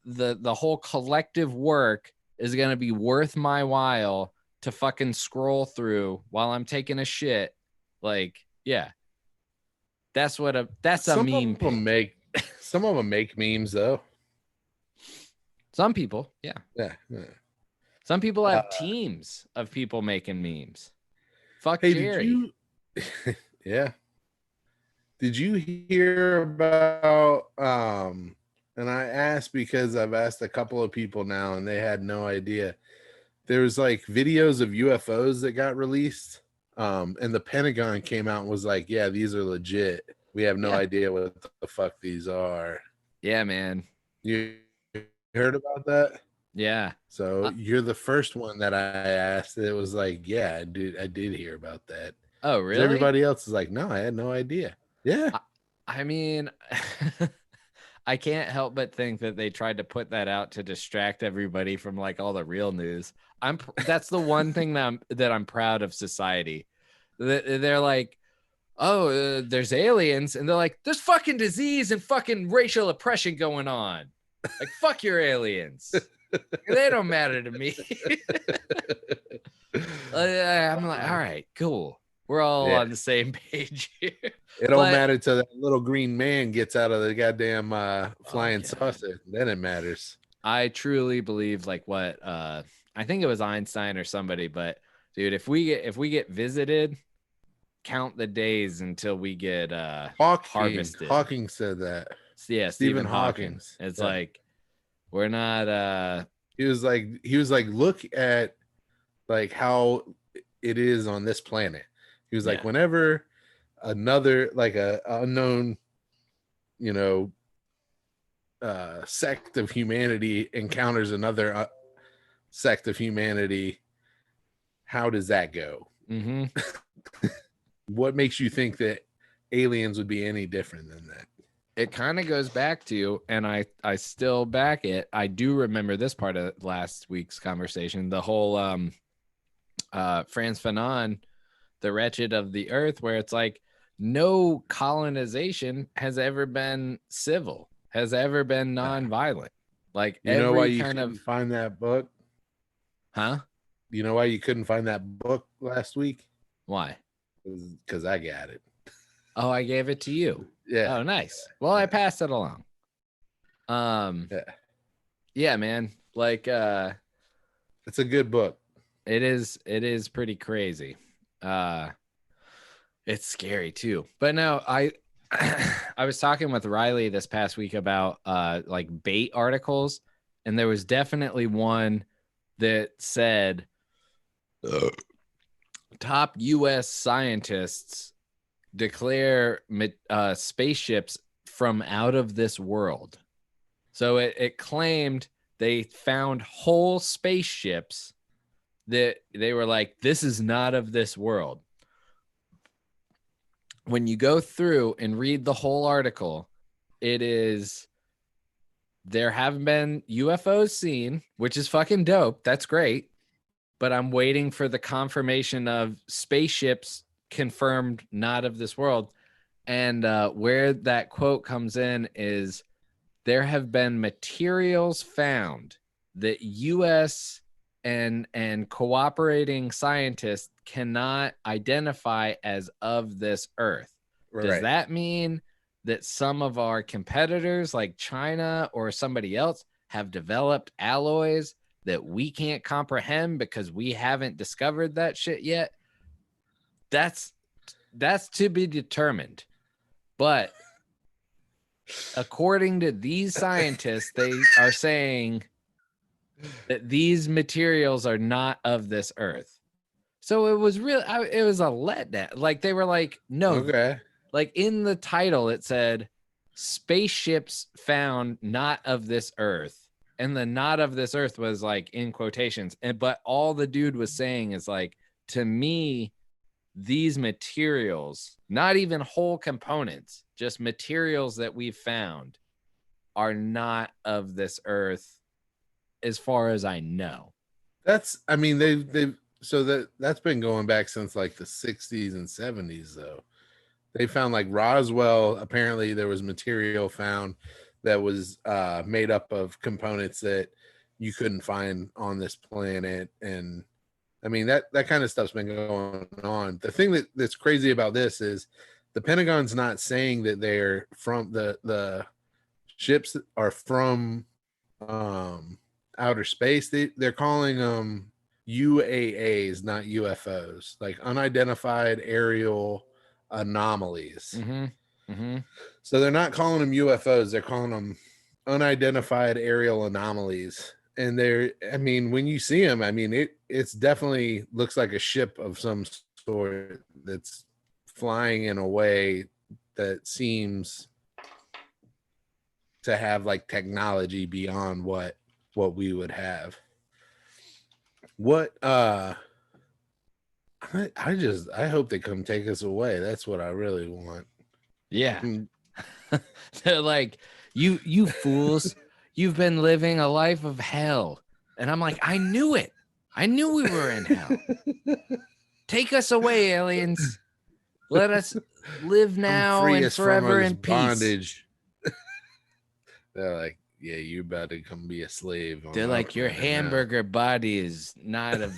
the whole collective work is gonna be worth my while to fucking scroll through while I'm taking a shit. Like, yeah, that's a meme page. Some of them make memes though. Some people, yeah. Yeah. Some people have teams of people making memes. Fuck Hey, Jerry. Yeah. Did you hear about and I asked because I've asked a couple of people now and they had no idea. There was like videos of UFOs that got released. And the Pentagon came out and was like, yeah, these are legit. We have no idea what the fuck these are. Yeah, man. You heard about that? Yeah. So you're the first one that I asked. It was like, yeah, I did hear about that. Oh, really? Everybody else is like, no, I had no idea. Yeah. I mean, I can't help but think that they tried to put that out to distract everybody from like all the real news. That's the one thing that I'm proud of society. They're like, oh, there's aliens, and they're like, there's fucking disease and fucking racial oppression going on. Like, fuck your aliens. They don't matter to me. I'm like, all right, cool. We're all on the same page here. It don't matter till that little green man gets out of the goddamn flying saucer. Then it matters. I truly believe like what I think it was Einstein or somebody, but dude, if we get visited, count the days until we get harvested. Hawking said that. Yeah, Stephen Hawking. It's like we're not he was like look at like how it is on this planet. He was like, whenever another like a unknown, sect of humanity encounters another sect of humanity, how does that go? Mm-hmm. What makes you think that aliens would be any different than that? It kind of goes back to, and I still back it. I do remember this part of last week's conversation, the whole Frantz Fanon, the wretched of the earth, where it's like no colonization has ever been civil, has ever been non-violent. Like, you know why you couldn't find that book? Huh? You know why you couldn't find that book last week? Why? because I got it. Oh, I gave it to you. Yeah. Oh, nice. Well, I passed it along. Yeah, man. Like, it's a good book. it is pretty crazy. It's scary too. But no, I was talking with Riley this past week about like bait articles, and there was definitely one that said top US scientists declare spaceships from out of this world. So it claimed they found whole spaceships that they were like, this is not of this world. When you go through and read the whole article, it is, there have been UFOs seen, which is fucking dope. That's great. But I'm waiting for the confirmation of spaceships confirmed not of this world. And where that quote comes in is, there have been materials found that U.S. and cooperating scientists cannot identify as of this Earth. Right. Does that mean that some of our competitors like China or somebody else have developed alloys that we can't comprehend because we haven't discovered that shit yet? That's to be determined. But according to these scientists, they are saying that these materials are not of this Earth. So it was it was a letdown. Like they were like, no, Okay. like in the title, it said spaceships found not of this Earth. And the not of this Earth was like in quotations. But all the dude was saying is like, to me, these materials, not even whole components, just materials that we've found, are not of this Earth as far as I know. That's, I mean, they've so that's been going back since like the 60s and 70s though. They found like Roswell, apparently there was material found that was made up of components that you couldn't find on this planet. And I mean, that kind of stuff's been going on. The thing that's crazy about this is the Pentagon's not saying that they're from the ships are from outer space. They're calling them UAAs, not UFOs, like unidentified aerial anomalies. Mm-hmm. Mm-hmm. So they're not calling them UFOs. They're calling them unidentified aerial anomalies. And they're, I mean, when you see them, I mean, it's definitely looks like a ship of some sort that's flying in a way that seems to have like technology beyond what we would have. What I hope they come take us away. That's what I really want. Yeah. They're like, you fools, you've been living a life of hell. And I'm like, I knew it. I knew we were in hell. Take us away, aliens. Let us live now and forever in peace. Bondage. They're like, yeah, you're about to come be a slave. They're like, your hamburger body is not of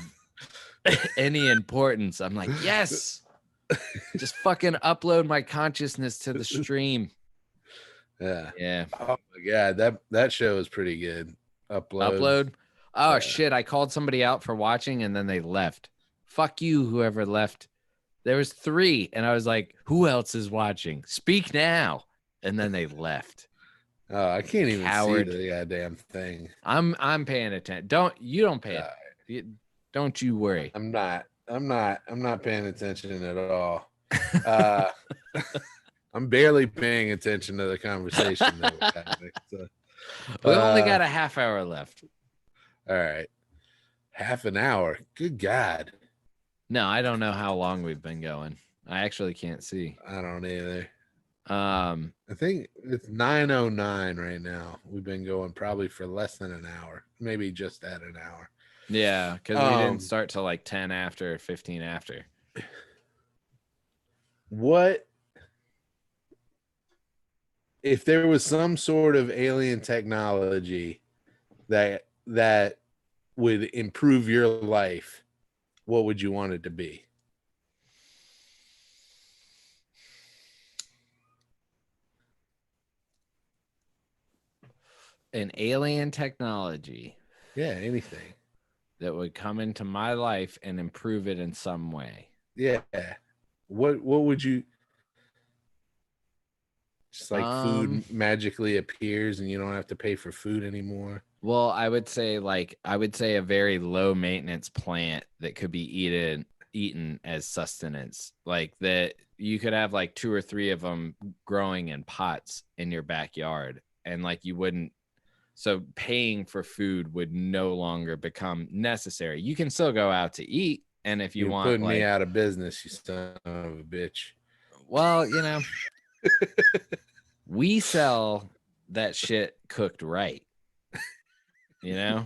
any importance. I'm like, yes. Just fucking upload my consciousness to the stream. Yeah. Yeah. Oh my god, that show is pretty good. Upload. Oh shit, I called somebody out for watching and then they left. Fuck you, whoever left. There was 3 and I was like, who else is watching? Speak now. And then they left. Oh, I can't even Coward. see the goddamn thing. I'm paying attention. Don't pay it. Don't you worry. I'm not paying attention at all. I'm barely paying attention to the conversation that we're having. So, we only got a half hour left. All right. Half an hour. Good God. No, I don't know how long we've been going. I actually can't see. I don't either. I think it's 9:09 right now. We've been going probably for less than an hour, maybe just at an hour. Yeah, because we didn't start till like 10 after, 15 after. What if there was some sort of alien technology that would improve your life? What would you want it to be? an alien technology Yeah, anything. that would come into my life and improve it in some way. Yeah. What would you just like food magically appears and you don't have to pay for food anymore? Well, I would say a very low maintenance plant that could be eaten as sustenance. Like that you could have like 2 or 3 of them growing in pots in your backyard, and like you wouldn't, so paying for food would no longer become necessary. You can still go out to eat, and if you You're want, putting like, me out of business, you son of a bitch. well, we sell that shit cooked right. Yeah.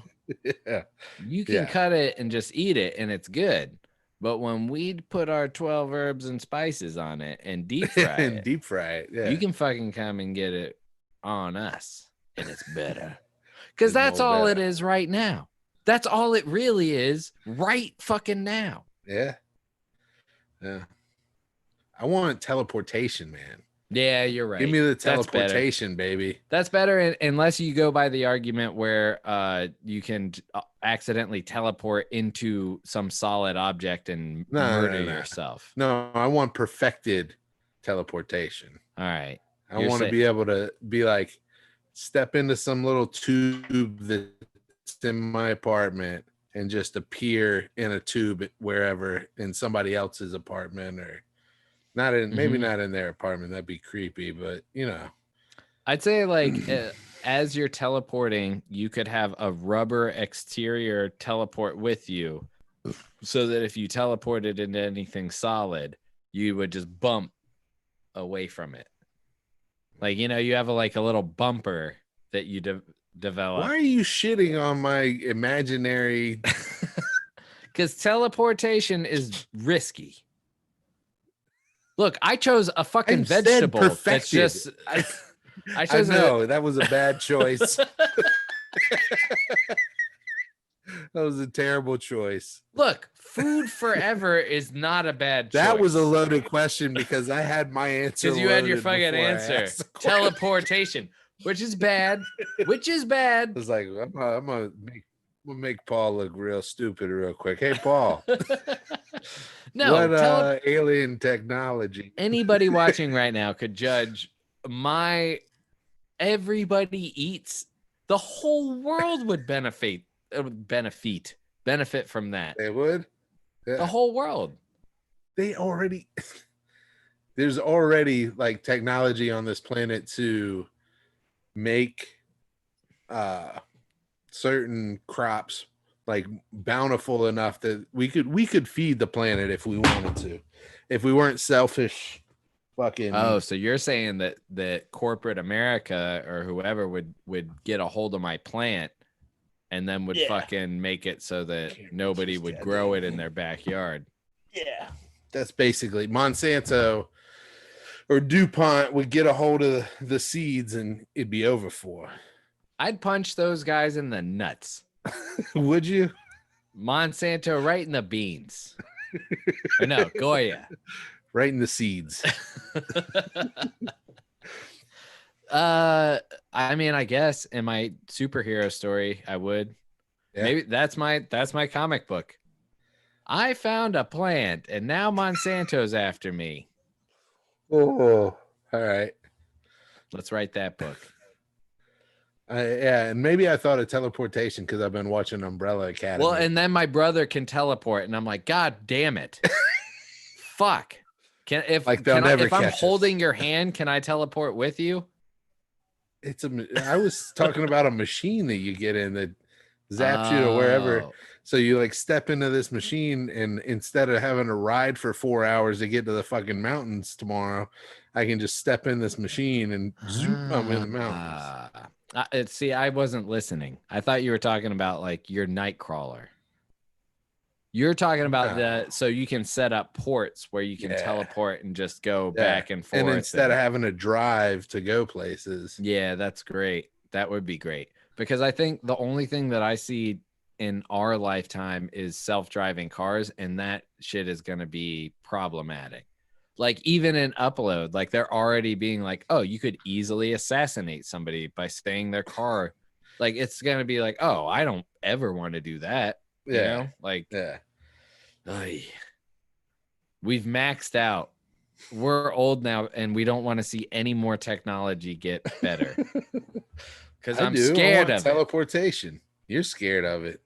You can cut it and just eat it and it's good. But when we put our 12 herbs and spices on it and deep fry it, yeah. you can fucking come and get it on us and it's better. Because It's that's more all better. it is right now. That's all it really is right fucking now. Yeah. Yeah. I want teleportation, man. Yeah, you're right. Give me the That's better. teleportation, baby. That's better unless you go by the argument where you can accidentally teleport into some solid object and murder yourself. No, I want perfected teleportation. All right. I want to be able to be like, step into some little tube that's in my apartment and just appear in a tube wherever in somebody else's apartment, or not in, maybe not in their apartment. That'd be creepy, but I'd say like as you're teleporting, you could have a rubber exterior teleport with you so that if you teleported into anything solid, you would just bump away from it. Like, you have a little bumper that you develop. Why are you shitting on my imaginary? Because teleportation is risky. Look, I chose a fucking vegetable that's just. I chose that was a bad choice. That was a terrible choice. Look, food forever is not a bad choice. That was a loaded question because I had my answer. Because you had your fucking answer. Teleportation, which is bad. Which is bad. I was like, I'm gonna make Paul look real stupid real quick. Hey, Paul. No, what alien technology? Anybody watching right now could judge everybody eats. The whole world would benefit from that. They would. Yeah. The whole world. There's already like technology on this planet to make certain crops like bountiful enough that we could feed the planet if we wanted to, if we weren't selfish fucking. Oh, so you're saying that corporate America or whoever would get a hold of my plant and then would fucking make it so that nobody would grow it in their backyard. Yeah. That's basically Monsanto or DuPont would get a hold of the seeds and it'd be over for. I'd punch those guys in the nuts. Would you? Monsanto right in the beans. Or no, Goya. Right in the seeds. I mean, I guess in my superhero story, I would. Yeah. Maybe that's my comic book. I found a plant and now Monsanto's after me. Oh, all right. Let's write that book. Yeah, and maybe I thought of teleportation because I've been watching Umbrella Academy. Well, and then my brother can teleport, and I'm like, God damn it. Fuck. If I'm holding your hand, can I teleport with you? I was talking about a machine that you get in that zaps you to wherever. So you like step into this machine, and instead of having to ride for 4 hours to get to the fucking mountains tomorrow, I can just step in this machine and zoom, I'm in the mountains. See, I wasn't listening. I thought you were talking about like your Nightcrawler. You're talking about so you can set up ports where you can teleport and just go back and forth. And instead of having to drive to go places. Yeah, that's great. That would be great. Because I think the only thing that I see in our lifetime is self-driving cars, and that shit is going to be problematic. Like even in Upload, like they're already being like, oh, you could easily assassinate somebody by staying their car Like it's gonna be like, oh, I don't ever want to do that. You Yeah. know? Like, Yeah. ay, we've maxed out. We're old now, and we don't want to see any more technology get better because I I'm do. I scared want of it. teleportation. You're scared of it.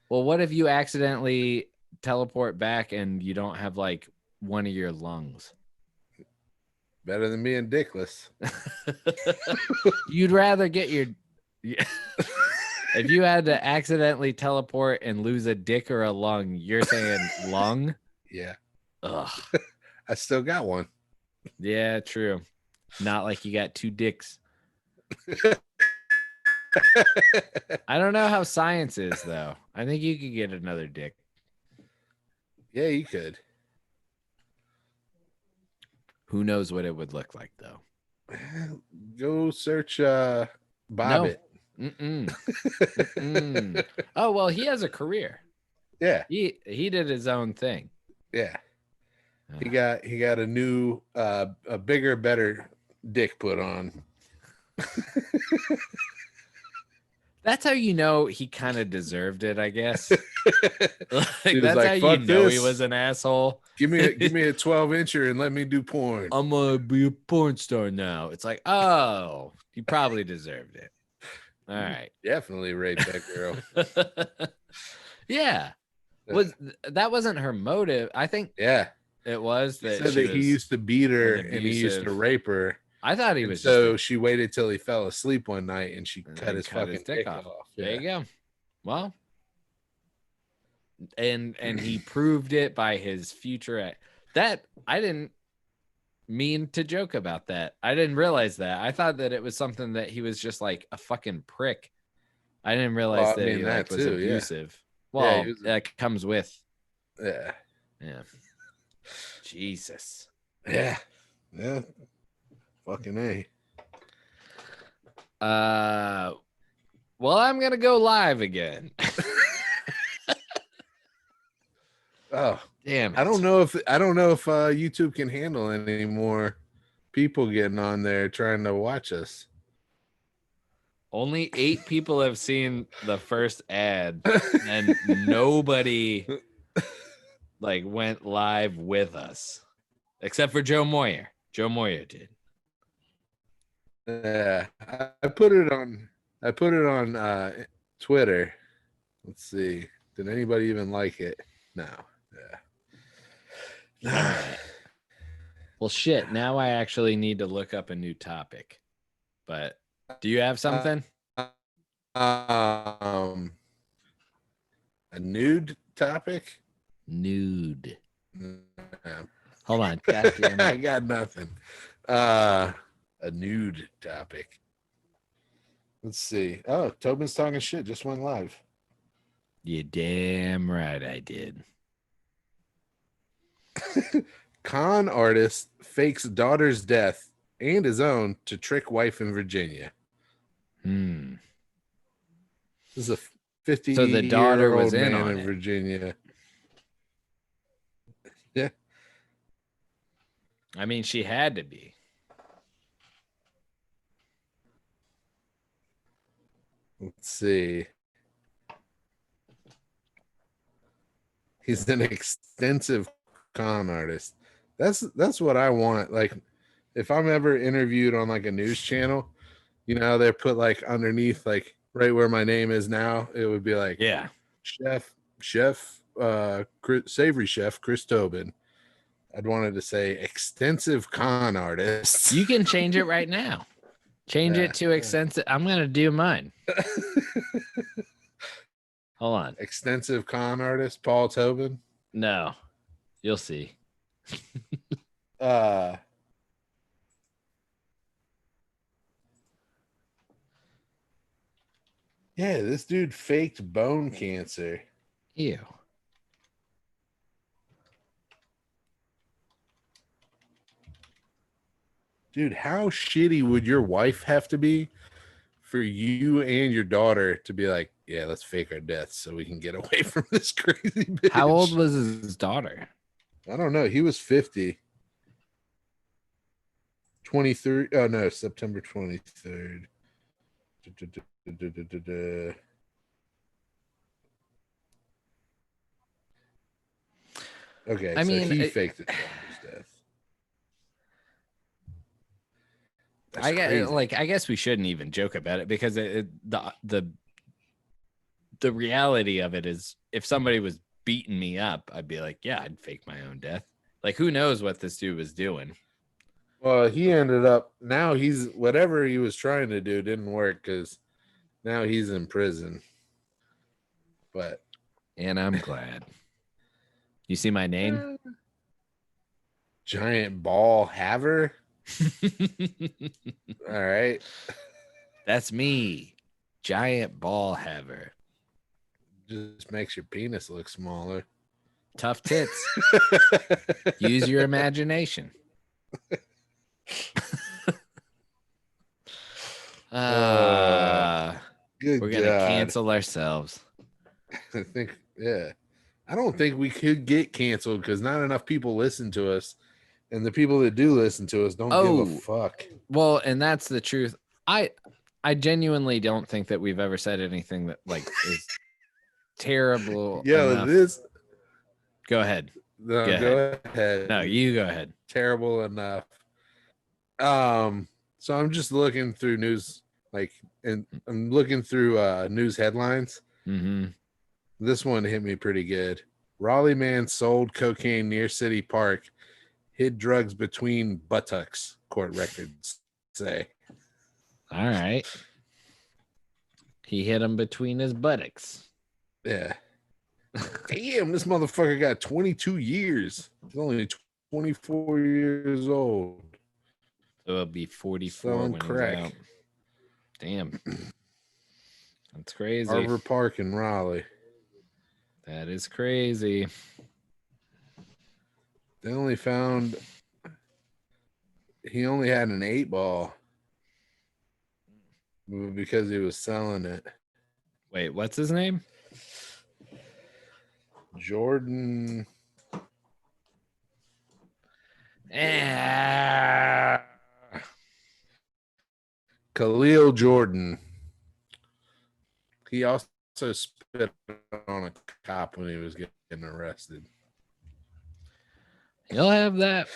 Well, what if you accidentally teleport back and you don't have like one of your lungs? Better than being dickless. You'd rather get your. If you had to accidentally teleport and lose a dick or a lung, you're saying lung? Yeah. Ugh. I still got one. Yeah, true. Not like you got two dicks. I don't know how science is, though. I think you could get another dick. Yeah, you could. Who knows what it would look like, though? Go search Bobbit. Mm-mm. Mm-mm. Oh, well, he has a career. Yeah. He did his own thing. Yeah. He got a new a bigger, better dick put on. That's how you know he kind of deserved it, I guess. Like, that's like, how you "Fuck know he this. was an asshole. Give me a 12-incher and let me do porn. I'm gonna be a porn star now. It's like, oh, you probably deserved it. All right. Definitely rape that girl. Yeah. That wasn't her motive. I think Yeah. it was He that said that he used to beat her was and he used to abusive. rape her. I thought he And was so just she waited till he fell asleep one night and she and cut then his cut fucking dick dick off. off. There you Yeah. go. Well, and he proved it by his future that I didn't mean to joke about that. I didn't realize that. I thought that it was something that he was just like a fucking prick. I didn't realize Well, I that mean, he that like was too, yeah. abusive. Yeah, Well, he was- that comes with. Yeah. Yeah. Jesus. Yeah. Yeah. Fucking A. Well, I'm gonna go live again. Oh, Damn it. I don't know if YouTube can handle any more people getting on there trying to watch us. Only 8 people have seen the first ad, and nobody like went live with us, except for Joe Moyer. Joe Moyer did. Yeah, I put it on Twitter. Let's see. Did anybody even like it? No. Yeah. All right. Well, shit. Now I actually need to look up a new topic. But do you have something? A nude topic? Nude. Yeah. Hold on. God damn I it. got nothing. A nude topic. Let's see. Oh, Tobin's Talking Shit just went live. You damn right I did. Con artist fakes daughter's death and his own to trick wife in Virginia. Hmm. This is a 50 So the daughter was in man on in it. Virginia. Yeah. I mean, she had to be. Let's see. He's an extensive con artist. That's what I want. Like, if I'm ever interviewed on like a news channel, you know, they put like underneath, like right where my name is now, it would be like, Yeah. chef, savory chef Chris Tobin. I'd wanted to say extensive con artist. You can change it right now. Change Yeah. it to extensive. I'm going to do mine. Hold on. Extensive con artist Paul Tobin. No, you'll see. Yeah, this dude faked bone cancer. Ew. Dude, how shitty would your wife have to be for you and your daughter to be like, yeah, let's fake our deaths so we can get away from this crazy bitch? How old was his daughter? I don't know. He was 50. 23. Oh, no, September 23rd. Okay, I so mean, he faked the doctor's death. That's crazy. I guess we shouldn't even joke about it because the reality of it is, if somebody was beating me up, I'd be like, yeah, I'd fake my own death. Like, who knows what this dude was doing? Well, he ended up, now he's, whatever he was trying to do didn't work because now he's in prison. But And I'm glad. You see my name? Giant Ball Haver. All right. That's me. Giant ball haver. Just makes your penis look smaller. Tough tits. Use your imagination. Good We're gonna God. cancel ourselves. I think, yeah. I don't think we could get canceled because not enough people listen to us. And the people that do listen to us don't give a fuck. Well, and that's the truth. I genuinely don't think that we've ever said anything that like is terrible. Yeah, enough. Go ahead. No, Go ahead. No, you go ahead. Terrible enough. So I'm just looking through news, and I'm looking through news headlines. Mm-hmm. This one hit me pretty good. Raleigh man sold cocaine near City Park, hid drugs between buttocks, court records say. All right. He hit him between his buttocks. Yeah. Damn, this motherfucker got 22 years. He's only 24 years old. So it'll be 44 Selling when crack. he's out. Damn. That's crazy. Harvard Park in Raleigh. That is crazy. They only found he only had an 8-ball because he was selling it. Wait, what's his name? Jordan. Khalil Jordan. He also spit on a cop when he was getting arrested. He'll have that.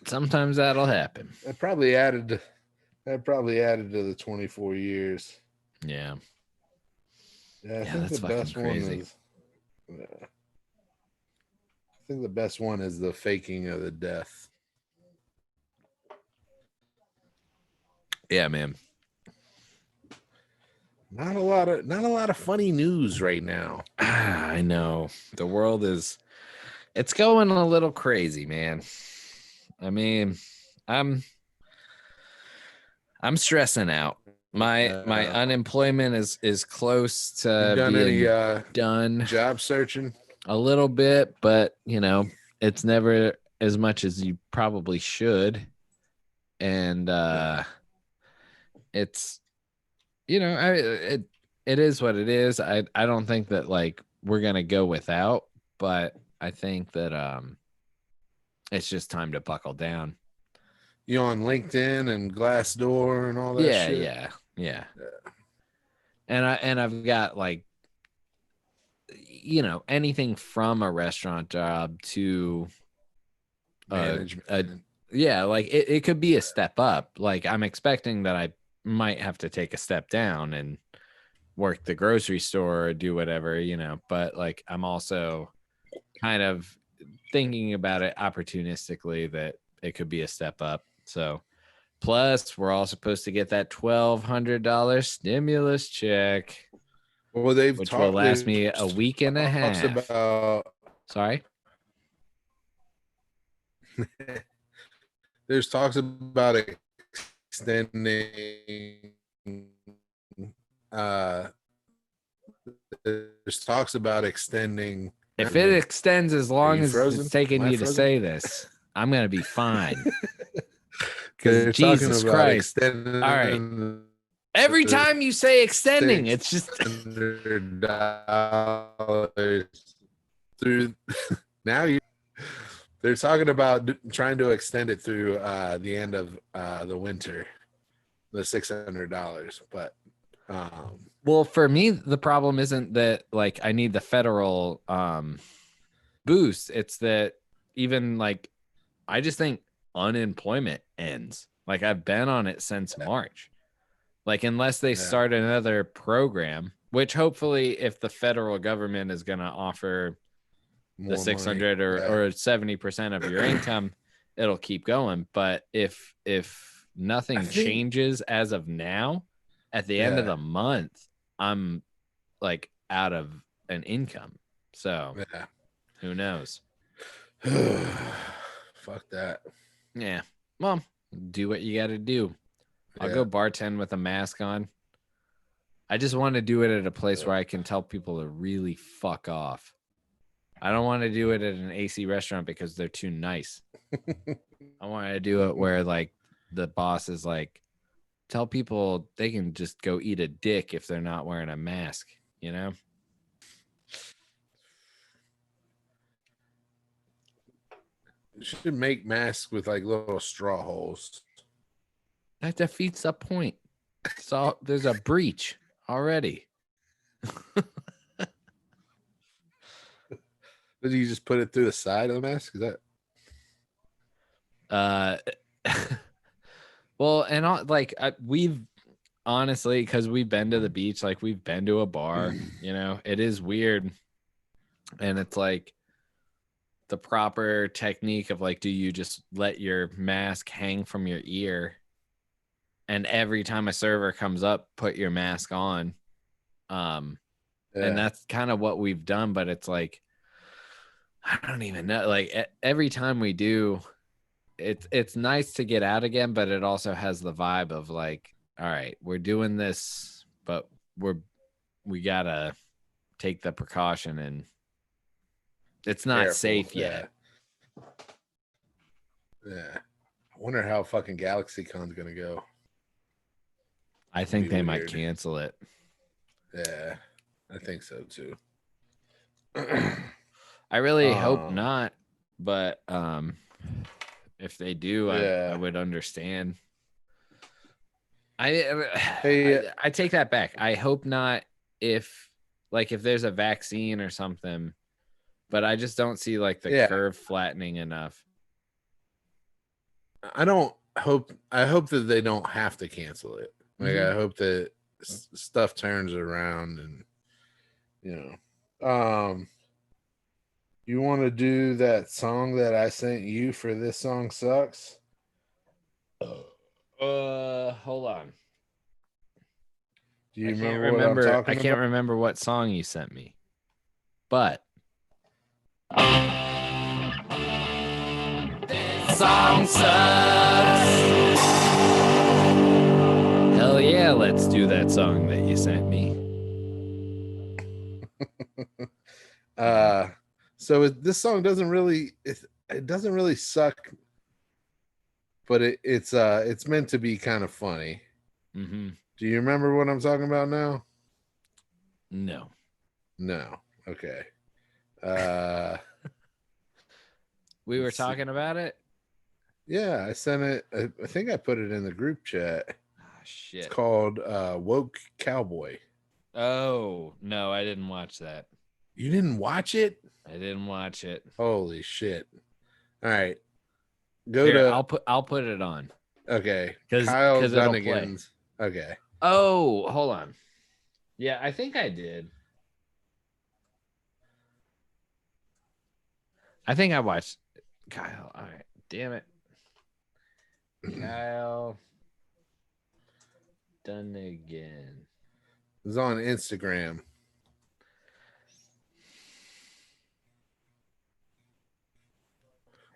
Sometimes that'll happen. That probably added to the 24 years. Yeah. Yeah, I Yeah, think that's the fucking best crazy. one is. I think the best one is the faking of the death. Yeah, man. Not a lot of funny news right now. I know. The world it's going a little crazy, man. I mean, I'm stressing out. My unemployment is close to done being any done job searching? a little bit, but it's never as much as you probably should. And it's it is what it is. I don't think that like we're gonna go without, but I think that it's just time to buckle down. You on LinkedIn and Glassdoor and all that shit? Yeah. And I've got like anything from a restaurant job to Management. like it could be a step up. Like I'm expecting that I might have to take a step down and work the grocery store or do whatever, but like I'm also kind of thinking about it opportunistically that it could be a step up. So plus we're all supposed to get that $1,200 stimulus check, Well, which will last me a week and a half. Sorry? There's talks about extending If it extends as long as frozen? it's taking Am I you to frozen? say this, I'm gonna be fine. They're Jesus talking about Christ. extending All right. Every time you say extending, it's just $600 through now. They're talking about trying to extend it through the end of the winter. the $600, but well, for me, the problem isn't that like I need the federal boost. It's that even like I just think unemployment ends. Like I've been on it since March. Like unless they start another program, which hopefully if the federal government is going to offer more the 600 money. or 70% of your income, it'll keep going. But if nothing changes as of now, at the end of the month, I'm like out of an income. So who knows? Fuck that. Yeah. Well, do what you got to do. I'll go bartend with a mask on. I just want to do it at a place where I can tell people to really fuck off. I don't want to do it at an AC restaurant because they're too nice. I want to do it where like the boss is like, tell people they can just go eat a dick if they're not wearing a mask, you know? You should make masks with like little straw holes. That defeats the point. So there's a breach already. Did you just put it through the side of the mask? Is that well, and like we've honestly, because we've been to the beach, like we've been to a bar, you know, it is weird. And it's like the proper technique of like, do you just let your mask hang from your ear? And every time a server comes up, put your mask on. And that's kind of what we've done. But it's like, I don't even know. Like every time we do, it's nice to get out again, but it also has the vibe of like, all right, we're doing this, but we gotta take the precaution, and it's not safe yet. Yeah. I wonder how fucking GalaxyCon's gonna go. I think they might cancel it. Yeah, I think so too. I really hope not, but if they do, I would understand. I take that back. I hope not if there's a vaccine or something, but I just don't see like the curve flattening enough. I hope that they don't have to cancel it. Like I hope that stuff turns around, and you know, you want to do that song that I sent you for This Song Sucks? Hold on. Do you remember what I'm talking about? I can't remember what song you sent me, but this song sucks. Hell yeah, let's do that song that you sent me. So this song doesn't really suck, but it's meant to be kind of funny. Mm-hmm. Do you remember what I'm talking about now? No. Okay. We were talking about it. Yeah, I sent it. I think I put it in the group chat. Oh, shit. It's called Woke Cowboy. Oh no, I didn't watch that. You didn't watch it? I didn't watch it. Holy shit! All right, I'll put it on. Okay, Kyle Dunnigan's. Okay. Oh, hold on. Yeah, I think I did. I think I watched Kyle. All right, damn it. Kyle Dunnigan. It's on Instagram.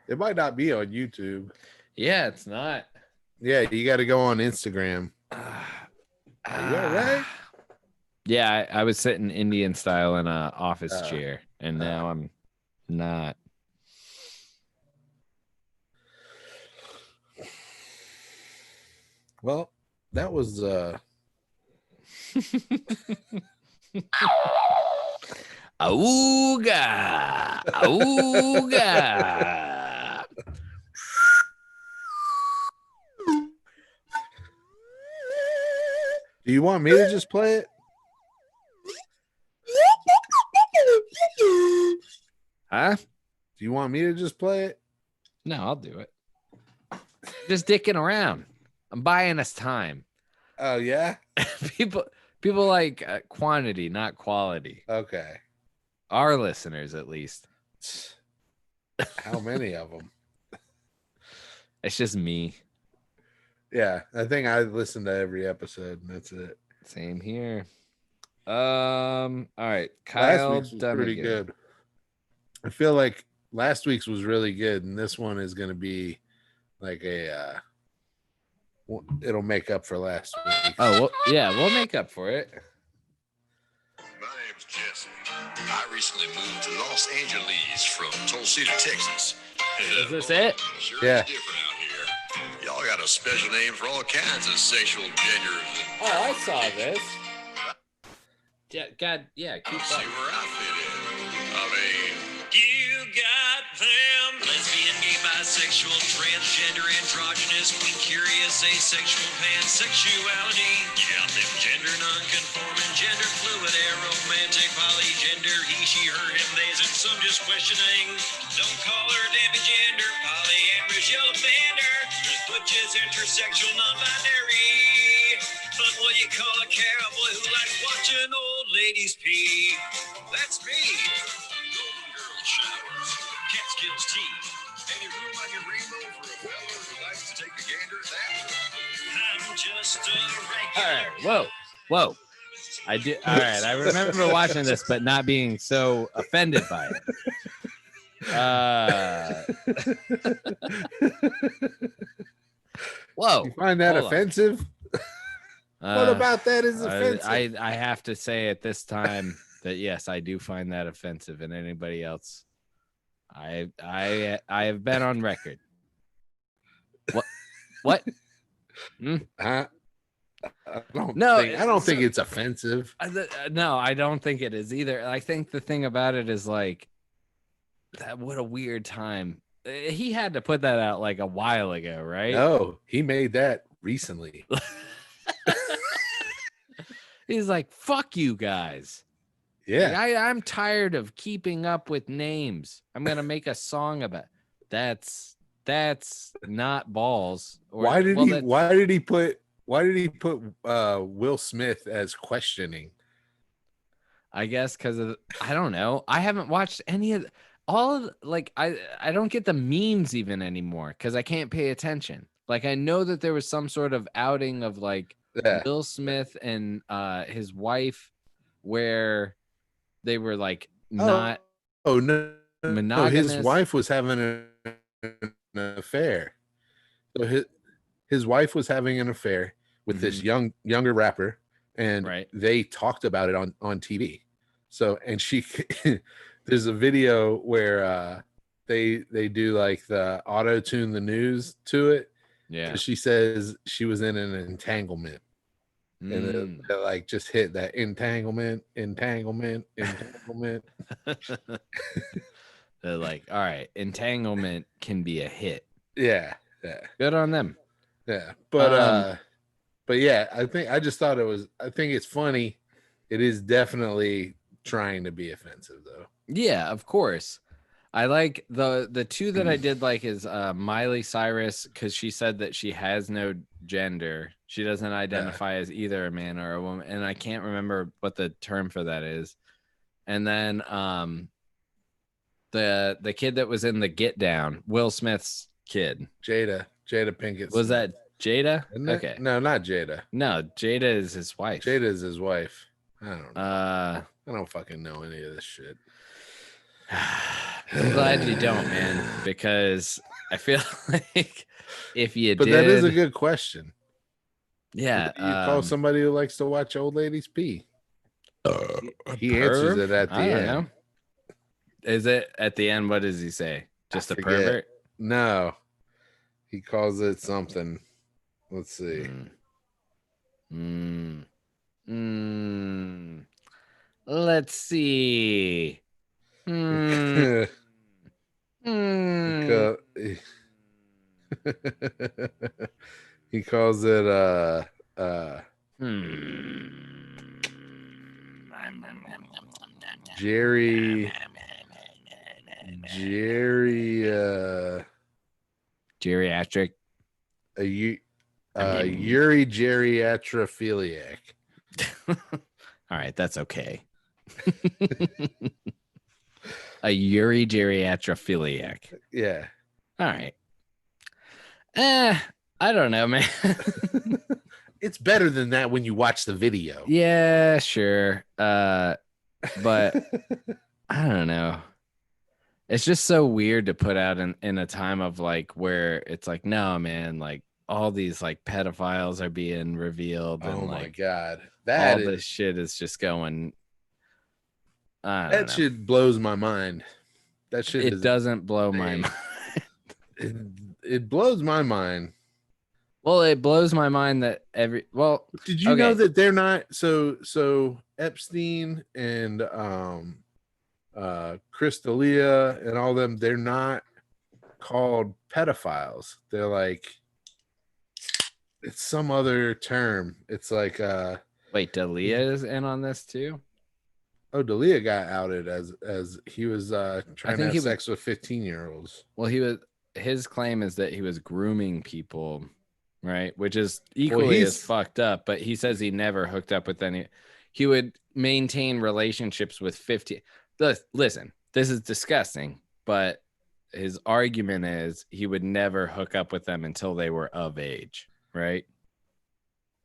It might not be on YouTube. Yeah, it's not. Yeah, you got to go on Instagram. Are you all right? Yeah, I was sitting Indian style in an office chair, and now I'm not. Well, that was Auga! Auga! Do you want me to just play it? Huh? Do you want me to just play it? No, I'll do it. Just dicking around. I'm buying us time. Oh yeah. People like quantity, not quality. Okay. Our listeners, at least. How many of them? It's just me. Yeah, I think I listened to every episode, and that's it. Same here. All right, Kyle Last week's was pretty good. I feel like last week's was really good, and this one is going to be like a. It'll make up for last week. Oh, well, yeah, we'll make up for it. My name's Jesse. I recently moved to Los Angeles from Tulsa, Texas. Is this it? Sure Yeah. is different out here. Y'all got a special name for all kinds of sexual genders. Oh, I saw this. Yeah, God, yeah, keep See that. where I fit in. I mean, you got them. Lesbian, gay, bisexual, transgender, androgynous, queen, curious, asexual, pansexuality. You got them gender non-conforming, gender fluid, aromantic, polygender, he, she, her, him, theys, and some just questioning. Don't call her Debbie gender, polyamorous, yellow bander. There's butches, intersexual, non-binary. But what you call a cowboy who likes watching old ladies pee? That's me. Golden Girl showers, Catskills tea. Any room on your rainbow for a fella who likes to take a gander at that? I'm just a regular. All right, whoa. I do. All right, I remember watching this, but not being so offended by it. Whoa. You find that hold on. offensive? What about that is offensive? I have to say at this time that yes, I do find that offensive, and anybody else, I have been on record. What? I don't think it's offensive. No, I don't think it is either. I think the thing about it is like that. What a weird time. He had to put that out like a while ago, right? No, he made that recently. He's like, fuck you guys. Yeah. Like, I'm tired of keeping up with names. I'm gonna make a song about that's not balls. Why did he put Will Smith as questioning? I guess because of I don't know. I haven't watched any of like I don't get the memes even anymore because I can't pay attention. Like I know that there was some sort of outing of like Will Smith and his wife where they were like not monogamous. His wife was having an affair. So his wife was having an affair with this younger rapper, and they talked about it on TV. So and she there's a video where they do like the auto tune the news to it. Yeah. She says she was in an entanglement. And it like just hit that entanglement. They're like, all right, entanglement can be a hit. Yeah. Good on them. Yeah. But yeah, I think it's funny. It is definitely trying to be offensive though. Yeah, of course. I like the two that I did like is Miley Cyrus because she said that she has no gender. She doesn't identify as either a man or a woman, and I can't remember what the term for that is. And then the kid that was in the Get Down, Will Smith's kid, Jada Pinkett. Was that Jada? Okay, no, not Jada. No, Jada is his wife. Jada is his wife. I don't know. I don't fucking know any of this shit. I'm glad you don't, man, because I feel like if you but did, that is a good question. Yeah, you call somebody who likes to watch old ladies pee. He answers it at the end. Know. Is it at the end? What does he say? Just a pervert? No, he calls it something. Let's see. Let's see. He calls it Jerry Geriatric. Yuri geriatrophiliac. All right, that's okay. A Yuri geriatrophiliac. Yeah. All right. I don't know, man. It's better than that when you watch the video. Yeah, sure. But I don't know. It's just so weird to put out in a time of like where it's like, no, man, like all these like pedophiles are being revealed. And, oh my like, God. This shit is just going. That shit blows my mind. That shit it doesn't blow my mind. It blows my mind. Well, it blows my mind that did you know that they're not so Epstein and Chris D'Elia and all them, they're not called pedophiles. They're like, it's some other term. It's like wait, D'Elia is in on this too? Oh, D'Elia got outed as he was trying to have sex with 15-year-olds. Well, his claim is that he was grooming people, right? Which is equally as fucked up, but he says he never hooked up with any. He would maintain relationships with 15. Listen, this is disgusting, but his argument is he would never hook up with them until they were of age, right?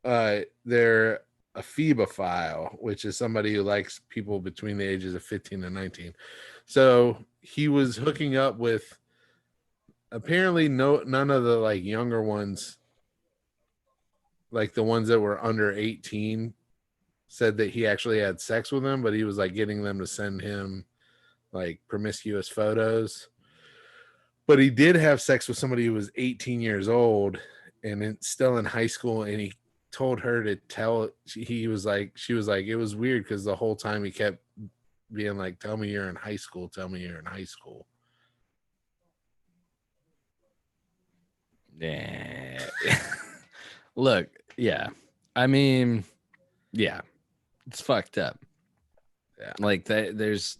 They're a phebophile, which is somebody who likes people between the ages of 15 and 19. So he was hooking up with apparently none of the like younger ones, like the ones that were under 18, said that he actually had sex with them, but he was like getting them to send him like promiscuous photos. But he did have sex with somebody who was 18 years old and still in high school, and he told her to tell. She was like, it was weird because the whole time he kept being like, tell me you're in high school, tell me you're in high school. Yeah. Look, yeah. I mean, yeah. It's fucked up. Yeah. Like there's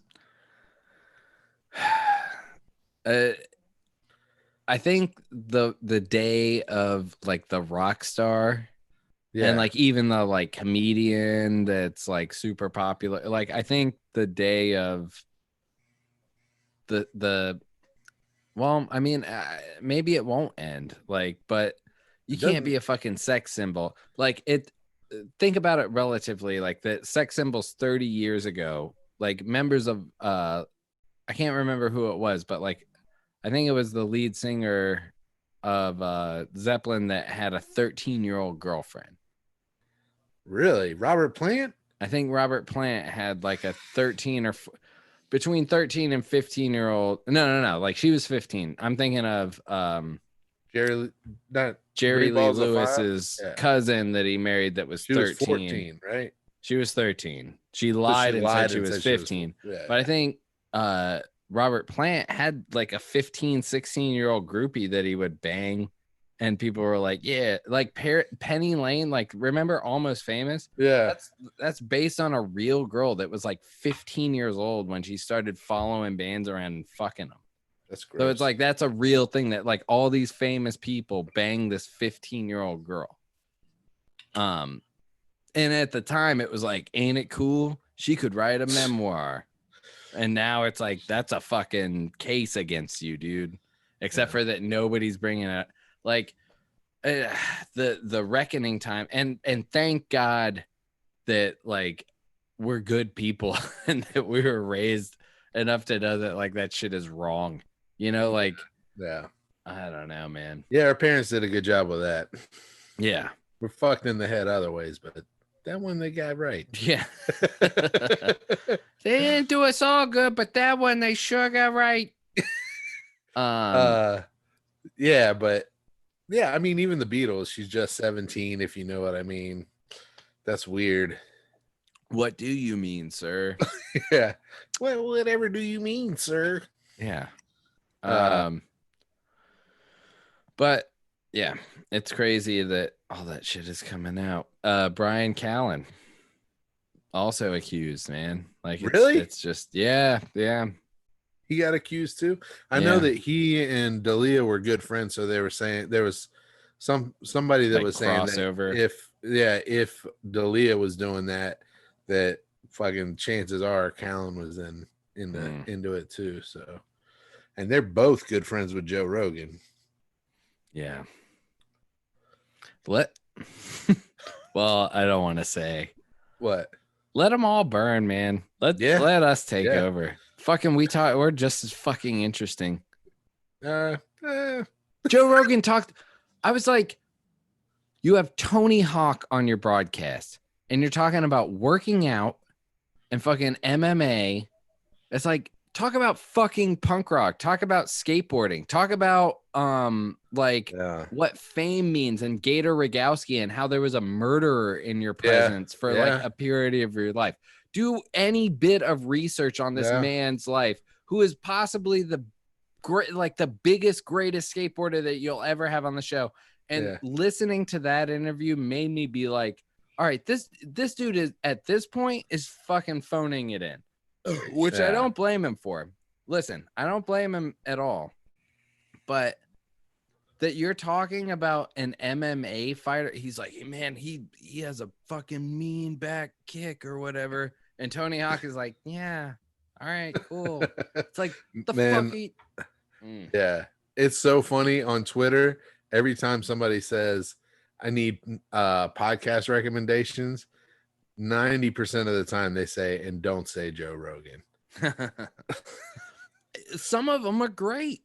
I think the day of like the rock star and like even the like comedian that's like super popular, like I think the day of the well, I mean, maybe it won't end, like, but you can't be a fucking sex symbol. Like think about it relatively, like the sex symbols 30 years ago, like members of I can't remember who it was, but like I think it was the lead singer of Zeppelin that had a 13-year-old girlfriend. Really? Robert Plant? I think Robert Plant had like a 13 or between 13 and 15-year-old. No. Like she was 15. I'm thinking of Jerry Lee Lewis's cousin that he married that was 13. Was 14, right? She was 13. She lied and said she was 15. But I think Robert Plant had like a 15, 16-year-old groupie that he would bang. And people were like, yeah, like Penny Lane, like remember Almost Famous? Yeah. That's based on a real girl that was like 15 years old when she started following bands around and fucking them. That's gross. So it's like, that's a real thing that like all these famous people bang this 15-year-old girl. And at the time it was like, ain't it cool? She could write a memoir. And now it's like, that's a fucking case against you, dude. Except for that nobody's bringing it. Like the reckoning time, and thank God that like we're good people and that we were raised enough to know that like that shit is wrong, you know, like yeah, I don't know, man. Yeah, our parents did a good job with that. Yeah, we're fucked in the head other ways, but that one they got right. Yeah. They didn't do us all good, but that one they sure got right. Yeah, but yeah, I mean, even the Beatles, she's just 17, if you know what I mean. That's weird. What do you mean, sir? Yeah. Well, whatever do you mean, sir? Yeah. But yeah, it's crazy that all that shit is coming out. Brian Callen. also accused, man. Like, Really? It's just, yeah. He got accused too. I Yeah. know that he and Dalia were good friends, so they were saying there was somebody that Like was saying crossover. that if Dalia was doing that fucking chances are Callan was into it too. So, and they're both good friends with Joe Rogan. Yeah. Well, I don't want to say. What? Let them all burn, man. Let us take over. Fucking we're just as fucking interesting. Joe Rogan talked. I was like, you have Tony Hawk on your broadcast and you're talking about working out and fucking MMA. It's like, talk about fucking punk rock, talk about skateboarding, talk about what fame means and Gator Rogowski and how there was a murderer in your presence for like a period of your life. Do any bit of research on this man's life, who is possibly the biggest, greatest skateboarder that you'll ever have on the show. And listening to that interview made me be like, all right, this dude is at this point is fucking phoning it in, which I don't blame him for. Listen, I don't blame him at all, but that you're talking about an MMA fighter. He's like, hey, man, he has a fucking mean back kick or whatever. And Tony Hawk is like, yeah, all right, cool. It's like, the fuck. Yeah, it's so funny on Twitter. Every time somebody says, I need podcast recommendations, 90% of the time they say, and don't say Joe Rogan. Some of them are great.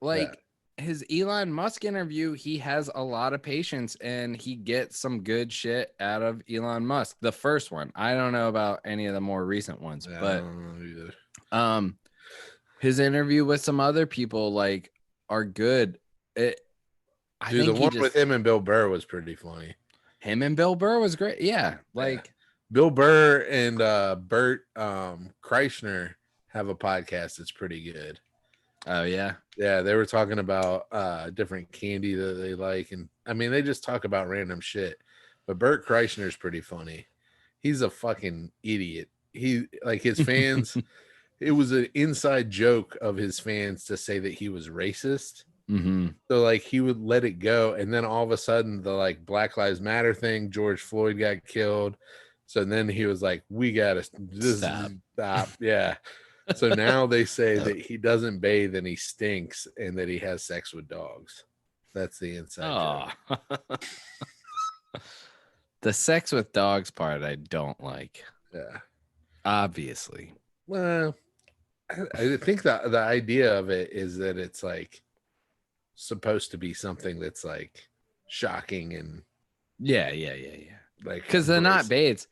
Like his Elon Musk interview, he has a lot of patience and he gets some good shit out of Elon Musk. The first one, I don't know about any of the more recent ones, but his interview with some other people like are good. I think the one with him and Bill Burr was pretty funny. Him and Bill Burr was great. Yeah, Bill Burr and Bert Kreischer have a podcast that's pretty good. Oh yeah, they were talking about different candy that they like, and I mean they just talk about random shit. But Bert Kreischer is pretty funny. He's a fucking idiot. He like his fans. It was an inside joke of his fans to say that he was racist. Mm-hmm. So like he would let it go, and then all of a sudden the like Black Lives Matter thing, George Floyd got killed. So then he was like, we gotta stop. Yeah. So now they say that he doesn't bathe and he stinks and that he has sex with dogs. That's the inside joke. The sex with dogs part I don't like. Yeah. Obviously. Well, I think that the idea of it is that it's like supposed to be something that's like shocking and yeah. Like because they're not bathes.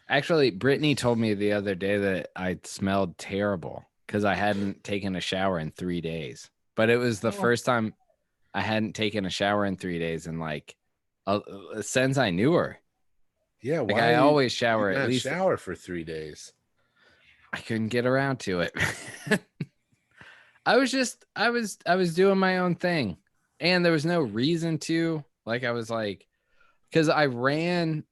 Actually, Brittany told me the other day that I smelled terrible because I hadn't taken a shower in 3 days. But it was the first time I hadn't taken a shower in 3 days and like since I knew her. Yeah, like I always shower at least shower for 3 days. I couldn't get around to it. I was doing my own thing, and there was no reason to. Like I was like, because I ran.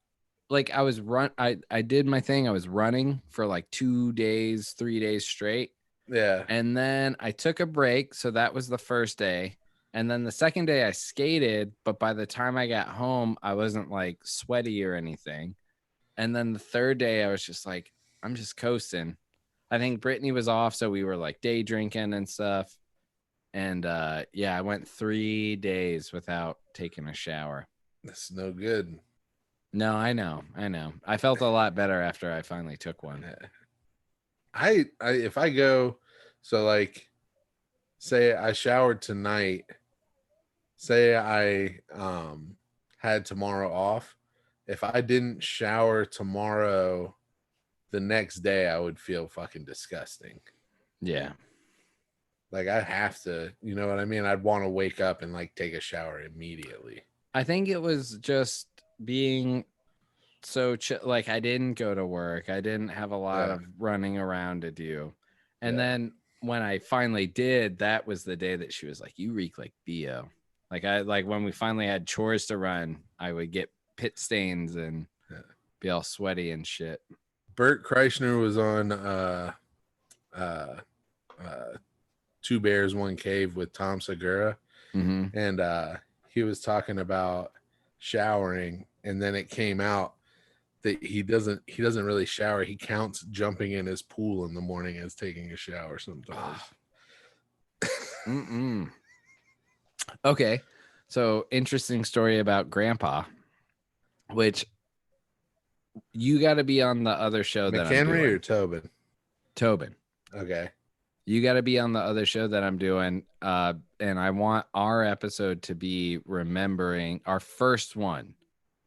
Like I did my thing. I was running for like 2 days, 3 days straight. Yeah. And then I took a break. So that was the first day. And then the second day I skated, but by the time I got home, I wasn't like sweaty or anything. And then the third day I was just like, I'm just coasting. I think Brittany was off. So we were like day drinking and stuff. And I went 3 days without taking a shower. That's no good. No, I know. I felt a lot better after I finally took one. I if I go, so like, say I showered tonight, say I had tomorrow off. If I didn't shower tomorrow, the next day I would feel fucking disgusting. Yeah. Like I have to, you know what I mean? I'd want to wake up and like take a shower immediately. I think it was just being so like I didn't go to work. I didn't have a lot of running around to do. And then when I finally did, that was the day that she was like, you reek like BO. Like when we finally had chores to run, I would get pit stains and be all sweaty and shit. Bert Kreischer was on Two Bears, One Cave with Tom Segura, and he was talking about showering, and then it came out that he doesn't really shower. He counts jumping in his pool in the morning as taking a shower sometimes. Okay, so interesting story about Grandpa, which you got to be on the other show that I'm McHenry doing. or Tobin? Tobin. Okay. You got to be on the other show that I'm doing. And I want our episode to be remembering our first one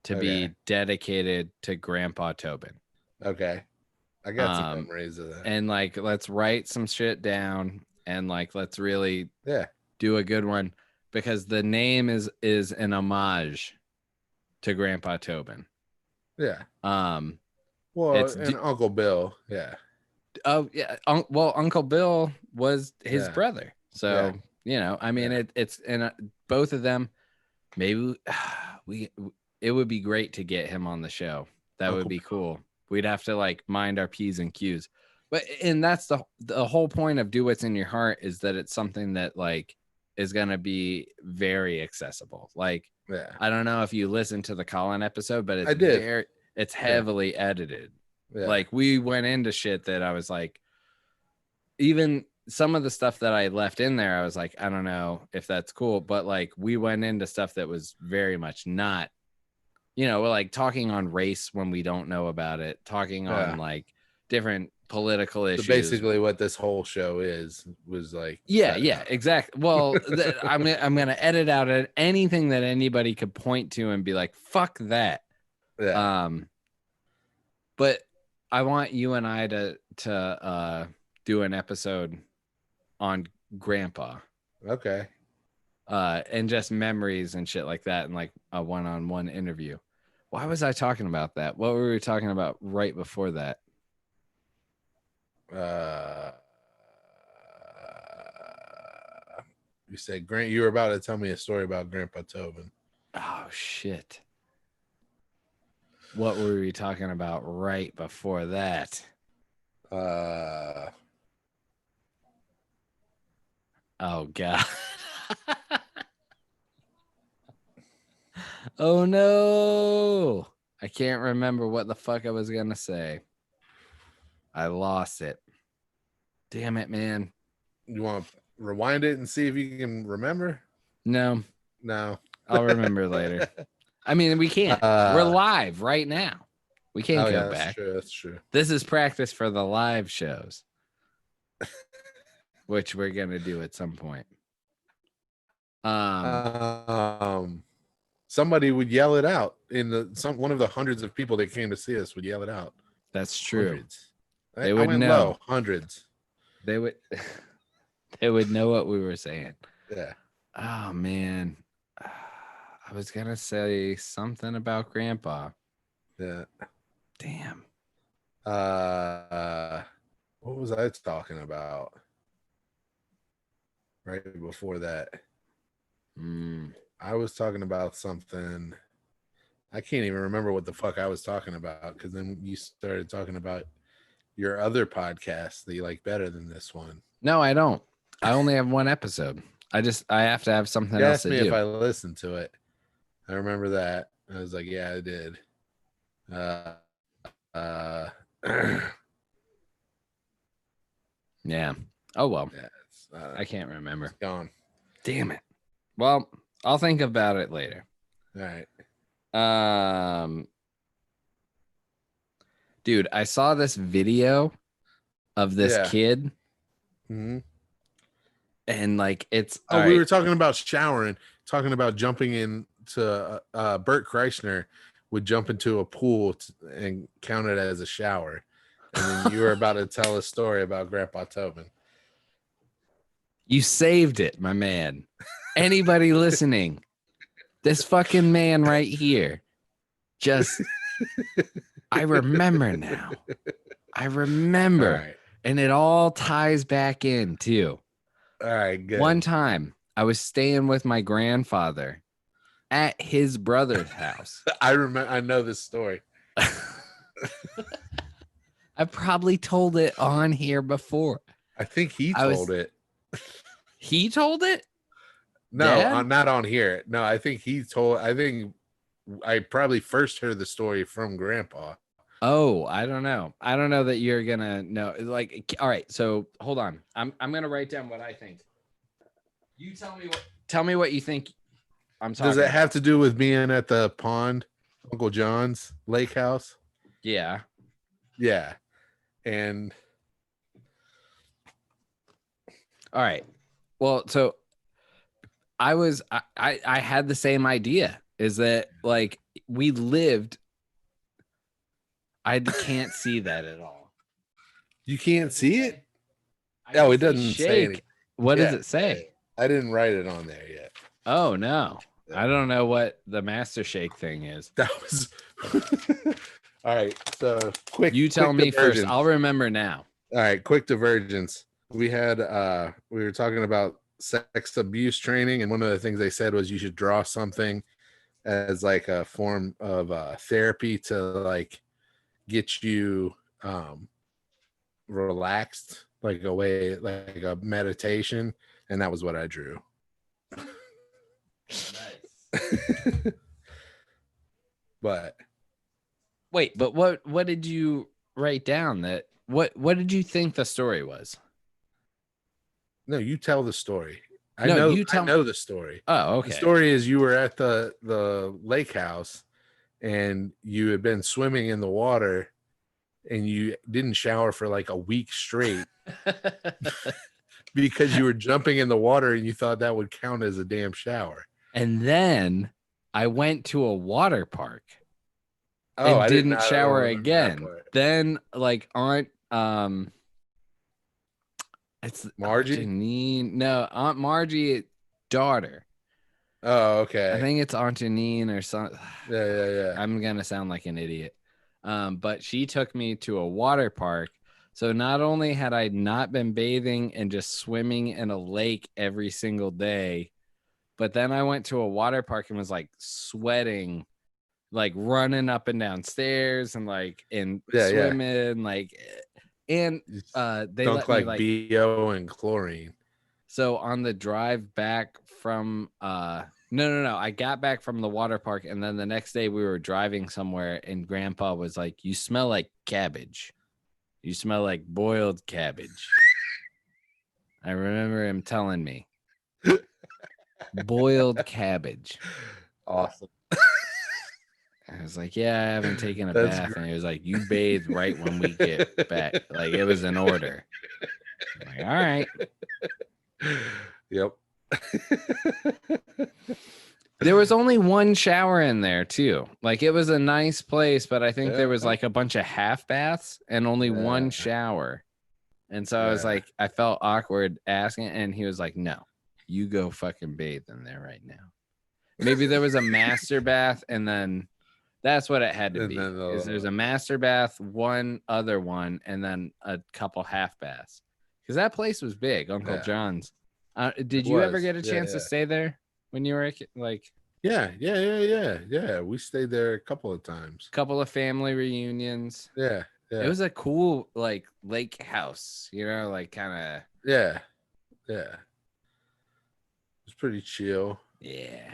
to be dedicated to Grandpa Tobin. Okay. I got some memories of that. And like, let's write some shit down and like, let's really do a good one, because the name is an homage to Grandpa Tobin. Yeah. Well, and Uncle Bill. Yeah. Oh yeah. Well, Uncle Bill was his brother. So, you know, I mean, it's and both of them, maybe it would be great to get him on the show. That would be cool. We'd have to like mind our P's and Q's. And that's the whole point of Do What's in Your Heart, is that it's something that like is going to be very accessible. Like, I don't know if you listened to the Colin episode, but it's heavily edited. Yeah. Like we went into shit that I was like, even some of the stuff that I left in there, I was like, I don't know if that's cool, but like we went into stuff that was very much not, you know, like talking on race when we don't know about it, talking on like different political issues. So basically what this whole show was like. Yeah, exactly. Well, I'm going to edit out anything that anybody could point to and be like, fuck that. Yeah. But I want you and I to do an episode on Grandpa. Okay. And just memories and shit like that, and like a one-on-one interview. Why was I talking about that? What were we talking about right before that? You said you were about to tell me a story about Grandpa Tobin. Oh shit. What were we talking about right before that? Oh God. Oh no. I can't remember what the fuck I was gonna say. I lost it. Damn it, man. You want to rewind it and see if you can remember? No. I'll remember later. I mean, we can't. We're live right now. We can't go back. That's true. This is practice for the live shows, which we're gonna do at some point. Somebody would yell it out one of the hundreds of people that came to see us would yell it out. That's true. Hundreds. They would know. Low, hundreds. They would know what we were saying. Yeah. Oh man. I was gonna say something about Grandpa. Yeah. Damn. What was I talking about? Right before that. I was talking about something. I can't even remember what the fuck I was talking about, because then you started talking about your other podcast that you like better than this one. No, I don't. I only have one episode. I have to have something else to do. Asked me if I listened to it. I remember that. I was like, yeah, I did. Yeah. Oh well. Yeah, I can't remember. It's gone. Damn it. Well, I'll think about it later. All right. Dude, I saw this video of this kid. Mm-hmm. And like it's we were talking about showering, talking about jumping into Bert Kreischer would jump into a pool and count it as a shower. And then you were about to tell a story about Grandpa Tobin. You saved it, my man. Anybody listening, this fucking man right here, just, I remember now. I remember. Right. And it all ties back in too. All right, good. One time I was staying with my grandfather at his brother's house. I remember. I know this story. I've probably told it on here before. I think he told it. He told it? No, Dad? not on here. No, I think I probably first heard the story from Grandpa. Oh, I don't know. I don't know that you're gonna know. Like, all right. So hold on. I'm gonna write down what I think. You tell me what you think. I'm talking. Does it have to do with being at the pond, Uncle John's lake house? Yeah. Yeah. And all right. Well, so I had the same idea. Is that like we lived? I can't see that at all. You can't see it? I No, it see doesn't say anything. What does Yeah, it say? I didn't write it on there yet. Oh no. I don't know what the Master Shake thing is. That was all right. So quick. You tell quick me first. divergence. I'll remember now. All right, quick divergence. We were talking about sex abuse training, and one of the things they said was you should draw something as like a form of therapy to like get you relaxed, like a way, like a meditation, and that was what I drew. Nice. But what did you write down? That what did you think the story was? no, you tell the story. I No, know I know the story. Oh, okay. The story is you were at the lake house and you had been swimming in the water and you didn't shower for like a week straight because you were jumping in the water and you thought that would count as a damn shower. And then I went to a water park and I didn't I shower remember that again. part. Then like Aunt it's Margie? Aunt Margie daughter. Oh, okay. I think it's Aunt Janine or something. Yeah. I'm gonna sound like an idiot. But she took me to a water park. So not only had I not been bathing and just swimming in a lake every single day, but then I went to a water park and was like sweating, like running up and down stairs and like swimming, like, and they Dunk let like me BO and chlorine. So on the drive back from no, I got back from the water park and then the next day we were driving somewhere and Grandpa was like, "You smell like cabbage. You smell like boiled cabbage." I remember him telling me boiled cabbage. Awesome. I was like, "Yeah, I haven't taken a That's bath." great. And he was like, "You bathe right when we get back." Like it was an order. I'm like, all right. Yep. There was only one shower in there too. Like it was a nice place, but I think there was like a bunch of half baths and only one shower. And so I was like, I felt awkward asking, and he was like, "No, you go fucking bathe in there right now." Maybe there was a master bath, and then that's what it had to And be. then Is there's a master bath, one other one, and then a couple half baths. Because that place was big, Uncle John's. Did you ever get a chance to stay there when you were a kid? Like, Yeah. We stayed there a couple of times. couple of family reunions. Yeah. It was a cool like lake house, you know, like kind of. Yeah. It was pretty chill. Yeah.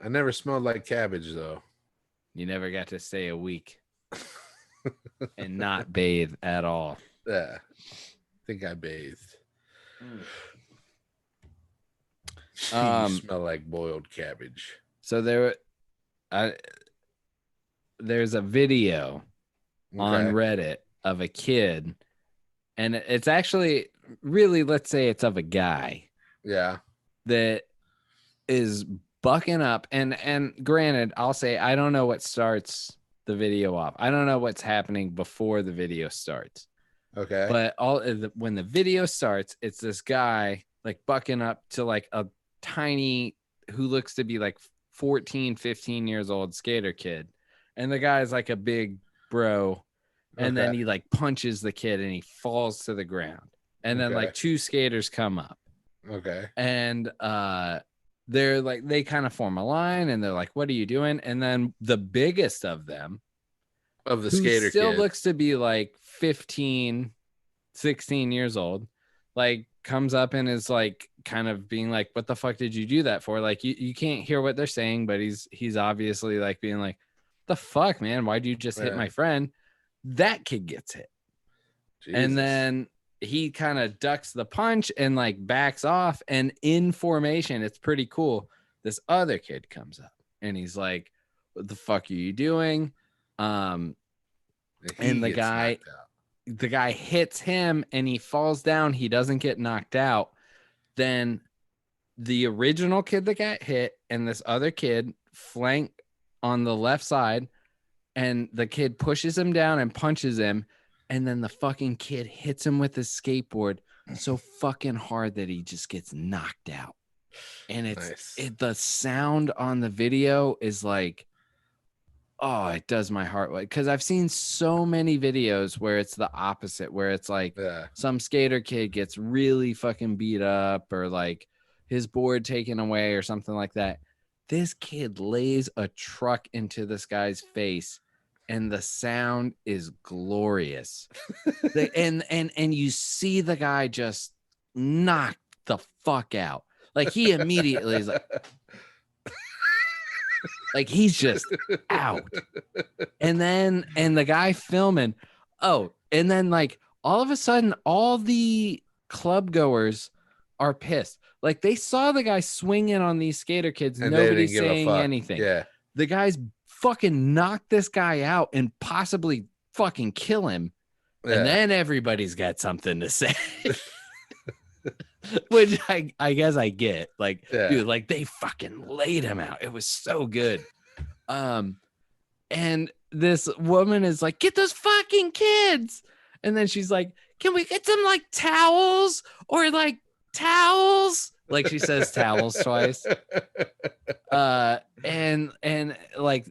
I never smelled like cabbage though. You never got to stay a week and not bathe at all. Yeah. I think I bathed. You smell like boiled cabbage. So there's a video on Reddit of a kid, and it's actually really, let's say it's of a guy that is bucking up, and granted, I'll say I don't know what starts the video off. I don't know what's happening before the video starts. Okay. But when the video starts, it's this guy like bucking up to like a tiny, who looks to be like 14, 15 years old skater kid. And the guy's like a big bro. And then he like punches the kid and he falls to the ground. And then like two skaters come up. Okay. And they're like, they kind of form a line and they're like, "What are you doing?" And then the biggest of them Of the who skater still kid. looks to be like 15, 16 years old, like comes up and is like kind of being like, what the fuck did you do that for? Like you can't hear what they're saying, but he's obviously like being like, the fuck, man, why'd you just hit my friend? That kid gets hit. Jesus. And then he kind of ducks the punch and like backs off, and in formation, it's pretty cool. This other kid comes up and he's like, what the fuck are you doing? And the guy hits him and he falls down. He doesn't get knocked out. Then the original kid that got hit and this other kid flank on the left side, and the kid pushes him down and punches him. And then the fucking kid hits him with his skateboard so fucking hard that he just gets knocked out. And the sound on the video is like, oh, it does my heart. Because I've seen so many videos where it's the opposite, where it's like some skater kid gets really fucking beat up or like his board taken away or something like that. This kid lays a truck into this guy's face, and the sound is glorious. and you see the guy just knock the fuck out. Like he immediately is like he's just out. And the guy filming. Oh, and then like all of a sudden, all the club goers are pissed. Like they saw the guy swinging on these skater kids. And nobody's saying anything. Yeah. The guy's fucking knock this guy out and possibly fucking kill him. Yeah. And then everybody's got something to say. Which I guess I get. Like, dude, like they fucking laid him out. It was so good. And this woman is like, get those fucking kids. And then she's like, can we get some like towels or like towels? Like she says towels twice. And like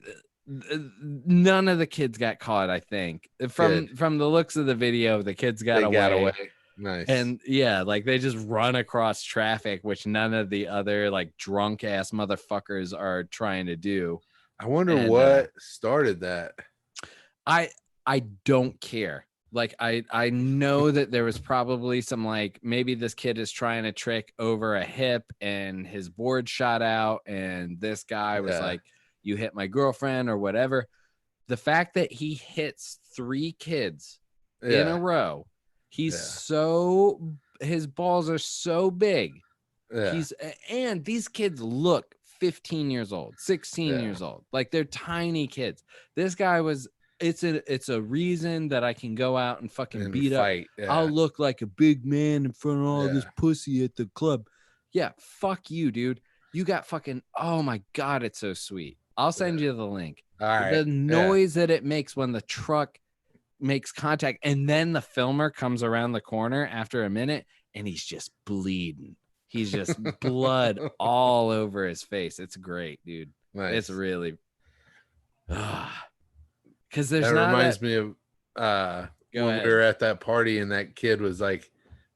none of the kids got caught, I think. From the looks of the video, the kids got away. Nice. And yeah, like they just run across traffic, which none of the other like drunk ass motherfuckers are trying to do. I wonder what started that. I don't care. Like I know that there was probably some like maybe this kid is trying to trick over a hip and his board shot out and this guy was like, you hit my girlfriend or whatever. The fact that he hits 3 kids in a row, he's his balls are so big. And these kids look 15 years old, 16 years old. Like they're tiny kids. This guy was, it's a reason that I can go out and fucking beat fight. Up. I'll look like a big man in front of all this pussy at the club. Yeah, fuck you, dude. You got fucking, oh my God, it's so sweet. I'll send you the link. All right. The noise that it makes when the truck makes contact and then the filmer comes around the corner after a minute and he's just bleeding. He's just blood all over his face. It's great, dude. Nice. It's really because there's that reminds me of when we were at that party and that kid was like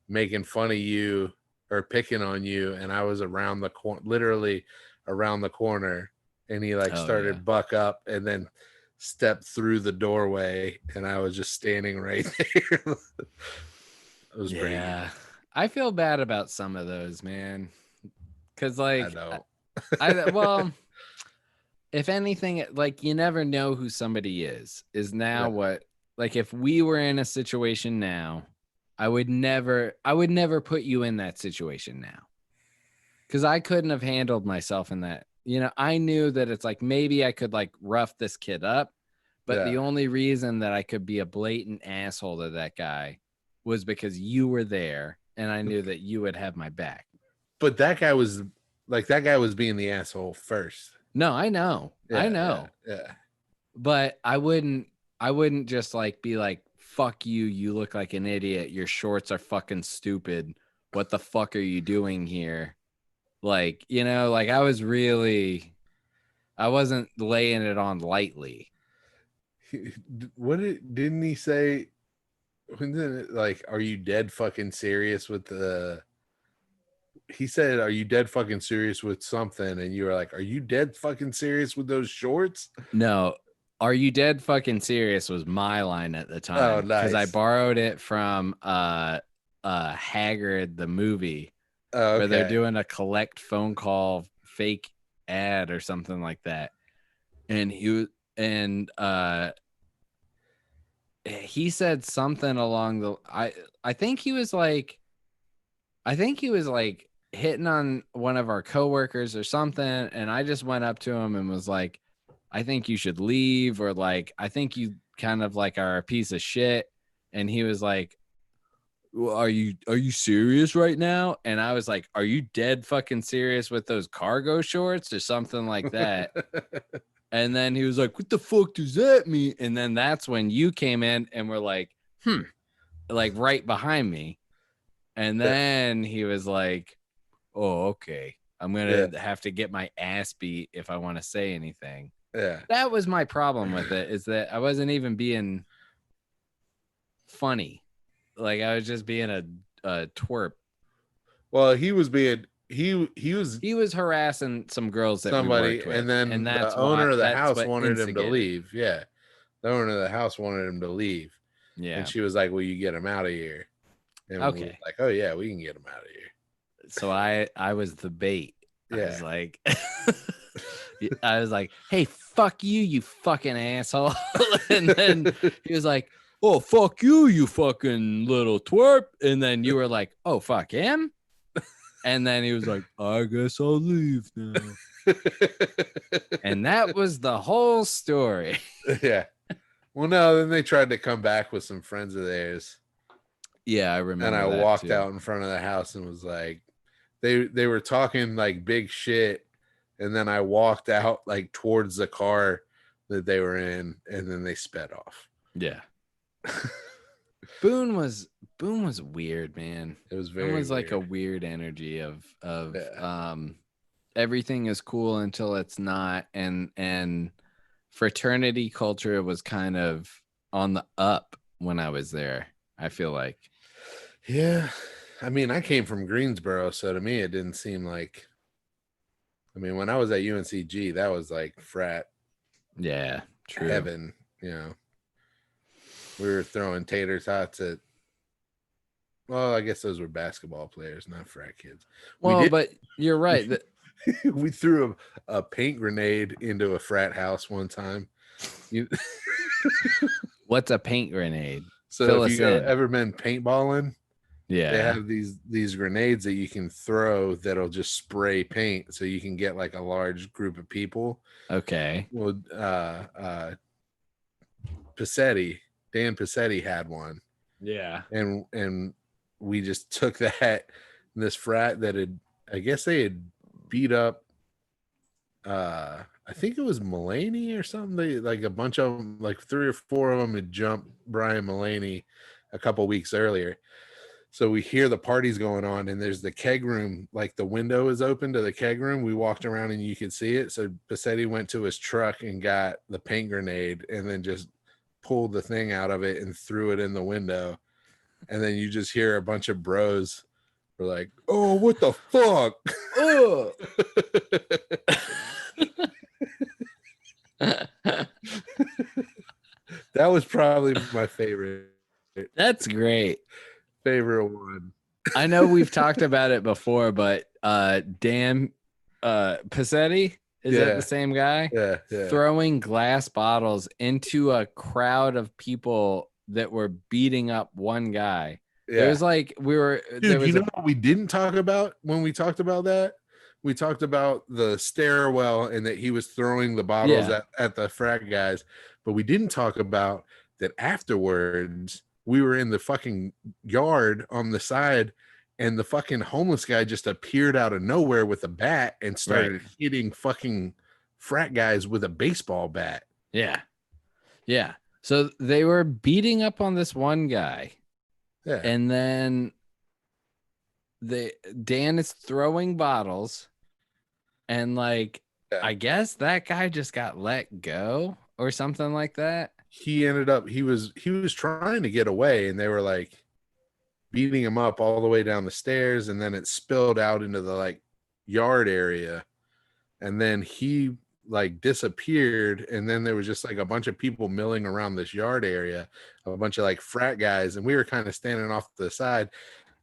making fun of you or picking on you, and I was around the corner, literally around the corner, and he like started buck up and then stepped through the doorway, and I was just standing right there. It was pretty good. I feel bad about some of those, man, because like I know. Well, if anything, like you never know who somebody is now what, like if we were in a situation now, I would never put you in that situation now, because I couldn't have handled myself in that. You know, I knew that it's like maybe I could like rough this kid up, but the only reason that I could be a blatant asshole to that guy was because you were there and I knew that you would have my back. But that guy was being the asshole first. No, I know. I know. Yeah. But I wouldn't just like be like, fuck you. You look like an idiot. Your shorts are fucking stupid. What the fuck are you doing here? Like, you know, like I wasn't laying it on lightly. Didn't he say, like, are you dead fucking serious with he said, are you dead fucking serious with something? And you were like, are you dead fucking serious with those shorts? No, Are you dead fucking serious was my line at the time. Oh, Because I nice. borrowed it from Haggard, the movie, Oh, where they're okay. doing a collect phone call fake ad or something like that. And he said something along the I think he was like hitting on one of our coworkers or something, and I just went up to him and was like, I think you should leave, or like, I think you kind of like are a piece of shit. And he was like, well, are you serious right now? And I was like, are you dead fucking serious with those cargo shorts or something like that? And then he was like, what the fuck does that mean? And then that's when you came in and were like, like right behind me. And then he was like, oh, okay. I'm going to have to get my ass beat if I want to say anything. Yeah. That was my problem with it, is that I wasn't even being funny. Like, I was just being a twerp. Well, he was being he was harassing some girls that somebody, we worked with, and then that's the owner of the that's house what wanted him to instigated. leave. Yeah, the owner of the house wanted him to leave. Yeah. And she was like, "Will you get him out of here?" And Okay. we were like, "Oh yeah, we can get him out of here." So I was the bait. Yeah. I was like, hey, fuck you, you fucking asshole. And then he was like, oh, fuck you, you fucking little twerp. And then you were like, oh, fuck him. And then he was like, I guess I'll leave now. And that was the whole story. Yeah. Well, no, then they tried to come back with some friends of theirs. Yeah, I remember. And I that walked too. out in front of the house and was like, they were talking like big shit. And then I walked out like towards the car that they were in, and then they sped off. Yeah. Boone was weird, man. It was very Boone was like a weird. weird energy of everything is cool until it's not, and fraternity culture was kind of on the up when I was there, I feel like. Yeah. I mean, I came from Greensboro, so to me it didn't seem like, I mean, when I was at UNCG, that was like frat Yeah, true. heaven, you know. We were throwing tater tots at, well, I guess those were basketball players, not frat kids. Well, but you're right. We threw a paint grenade into a frat house one time. What's a paint grenade? So Fill if us you in. ever been paintballing, Yeah. they have these grenades that you can throw that'll just spray paint, so you can get like a large group of people. Okay. Well, Dan Passetti had one. Yeah. And we just took that, this frat that had, I guess they had beat up, I think it was Mulaney or something. They, like a bunch of them, like 3 or 4 of them had jumped Brian Mulaney a couple weeks earlier. So we hear the parties going on, and there's the keg room, like the window is open to the keg room. We walked around and you could see it. So Passetti went to his truck and got the paint grenade and then just pulled the thing out of it and threw it in the window. And then you just hear a bunch of bros were like, oh, what the fuck? Oh. That was probably my favorite That's great. one. I know we've talked about it before, but Dan Passetti, is that the same guy? Yeah. Throwing glass bottles into a crowd of people that were beating up one guy. Yeah. It was like we were. Dude, you know what we didn't talk about when we talked about that? We talked about the stairwell and that he was throwing the bottles at the frat guys, but we didn't talk about that afterwards. We were in the fucking yard on the side, and the fucking homeless guy just appeared out of nowhere with a bat and started hitting fucking frat guys with a baseball bat. Yeah. Yeah. So they were beating up on this one guy. Yeah. And then Dan is throwing bottles, and like, I guess that guy just got let go or something like that. He ended up, he was trying to get away, and they were like beating him up all the way down the stairs, and then it spilled out into the like yard area, and then he like disappeared, and then there was just like a bunch of people milling around this yard area, a bunch of like frat guys, and we were kind of standing off to the side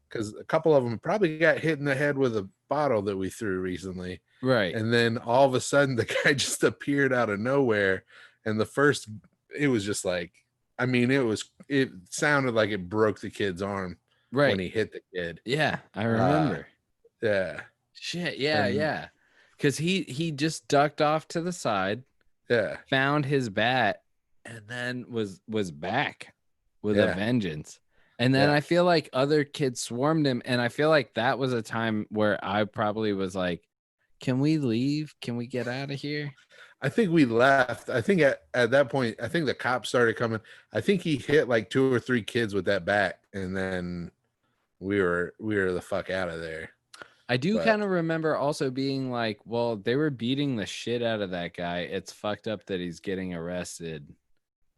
because a couple of them probably got hit in the head with a bottle that we threw recently. Right. And then all of a sudden the guy just appeared out of nowhere, and it was just like, I mean, it sounded like it broke the kid's arm Right. when he hit the kid. Yeah, I remember. Yeah. Shit. Yeah. And- Yeah. Because he just ducked off to the side, Yeah. found his bat, and then was back with a vengeance. And then I feel like other kids swarmed him, and I feel like that was a time where I probably was like, "Can we leave? Can we get out of here?" I think we left. I think at that point, I think the cops started coming. I think he hit like 2 or 3 kids with that bat, and then we were the fuck out of there. I do kind of remember also being like, well, they were beating the shit out of that guy. It's fucked up that he's getting arrested.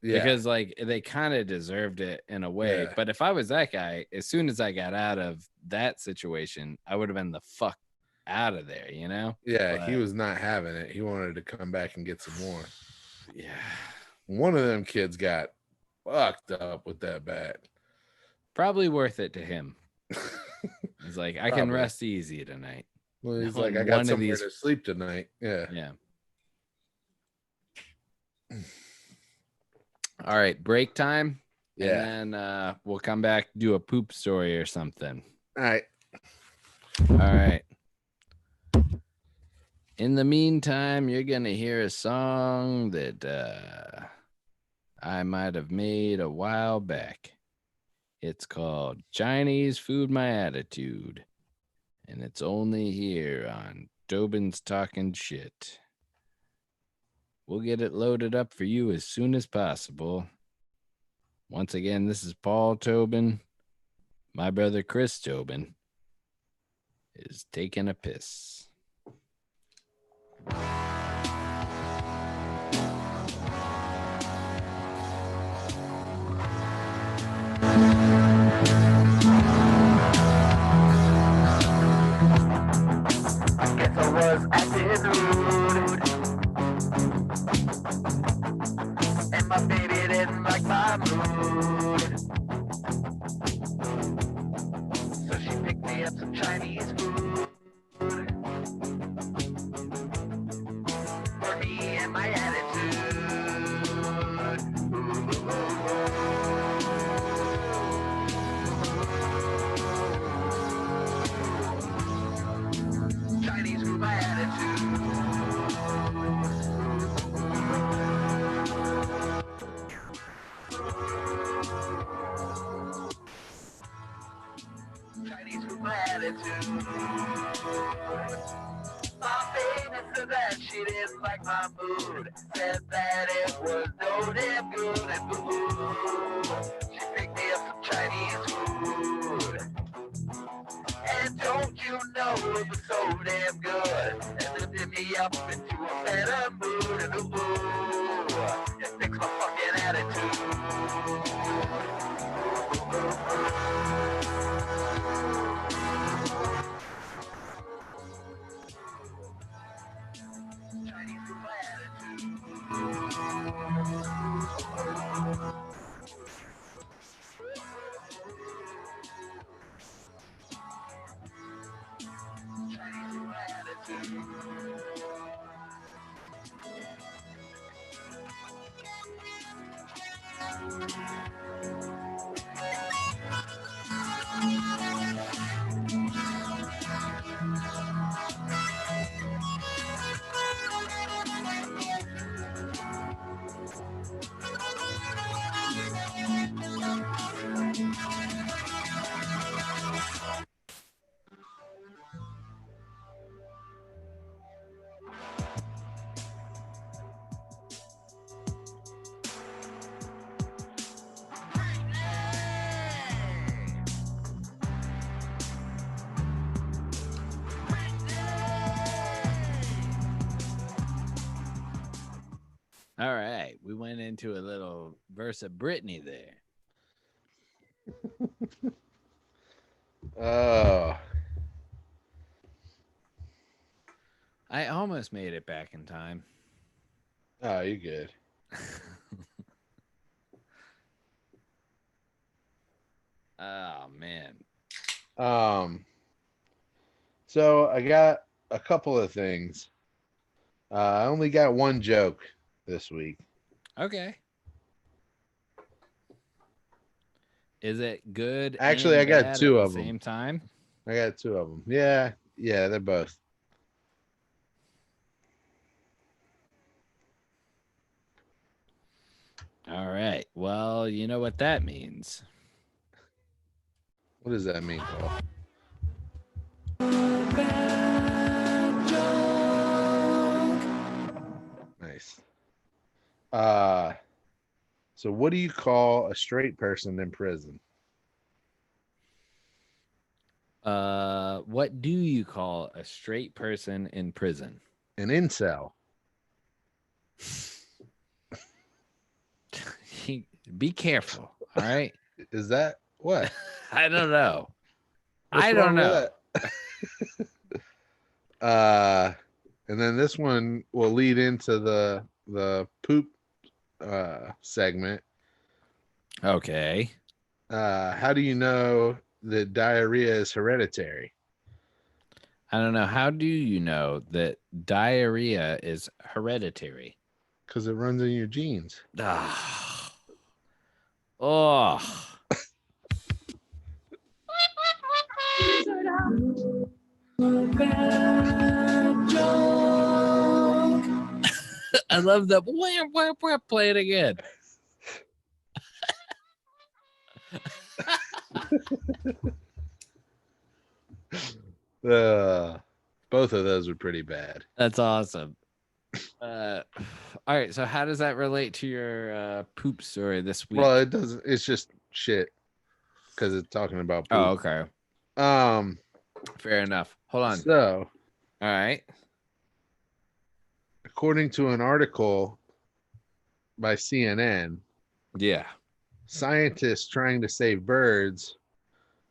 Yeah. Because like they kind of deserved it in a way. Yeah. But if I was that guy, as soon as I got out of that situation, I would have been the fuck out of there, you know? Yeah, but he was not having it. He wanted to come back and get some more. Yeah. One of them kids got fucked up with that bat. Probably worth it to him. He's like, I can rest easy tonight. Well, he's like, I got somewhere to sleep tonight. Yeah. Yeah. All right, break time. Yeah. And then we'll come back, do a poop story or something. All right. All right. In the meantime, you're going to hear a song that I might have made a while back. It's called Chinese Food My Attitude. And it's only here on Tobins Talking Shit. We'll get it loaded up for you as soon as possible. Once again, this is Paul Tobin. My brother Chris Tobin is taking a piss. Guess I was acting rude, and my baby didn't like my mood, so she picked me up some Chinese food for me and my attitude. Chinese food, my attitude. Chinese food, my attitude. My baby said that she didn't like my mood. Said that it was no damn good and boo. She picked me up some Chinese food. And don't you know it was so damn good? And lifted me up into a better mood. And ooh, it fixed my fucking attitude. Chinese food, my attitude. Chinese food, my attitude. All right. We went into a little verse of Britney there. Oh. I almost made it back in time. Oh, you're good. Oh man. So I got a couple of things. I only got one joke this week. Okay. Is it good? Actually, and I got bad two at of the them. same time. I got two of them. Yeah, they're both. All right. Well, you know what that means. What does that mean, Paul? Nice. So what do you call a straight person in prison? What do you call a straight person in prison? An incel. Be careful. All right. Is that what? I don't know. What's I don't wrong with know. that? And then this one will lead into the poop segment. Okay. How do you know that diarrhea is hereditary? I don't know. How do you know that diarrhea is hereditary? Because it runs in your genes. Ah. Oh. I love the play it again. Both of those were pretty bad. That's awesome. All right. So how does that relate to your poop story this week? Well, it doesn't. It's just shit because it's talking about poop. Oh, okay. Fair enough. Hold on. So, all right. According to an article by CNN, yeah, scientists trying to save birds,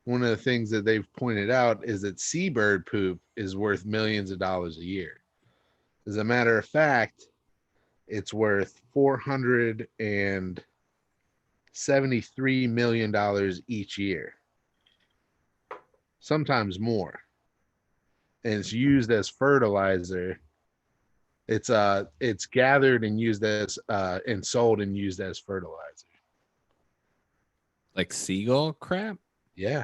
one of the things that they've pointed out is that seabird poop is worth millions of dollars a year. As a matter of fact, it's worth $473 million each year, sometimes more. And it's used as fertilizer. It's gathered and used as and sold and used as fertilizer. Like seagull crap? Yeah.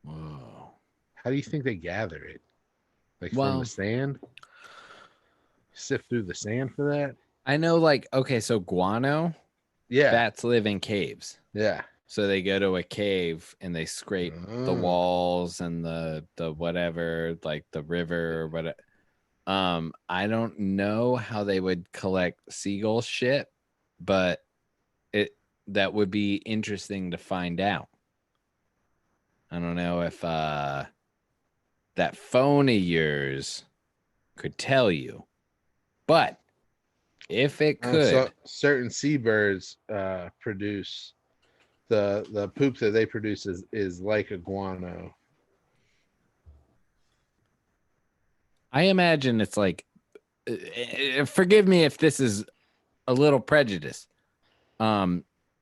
Whoa. How do you think they gather it? Like Well, from the sand? Sift through the sand for that? I know, like, okay, so guano, Yeah. bats live in caves. Yeah. So they go to a cave and they scrape the walls and the whatever, like the river or whatever. I don't know how they would collect seagull shit, but that would be interesting to find out. I don't know if that phone of yours could tell you, but if it could, so certain seabirds produce the poop that they produce is like a guano. I imagine it's like, forgive me if this is a little prejudice.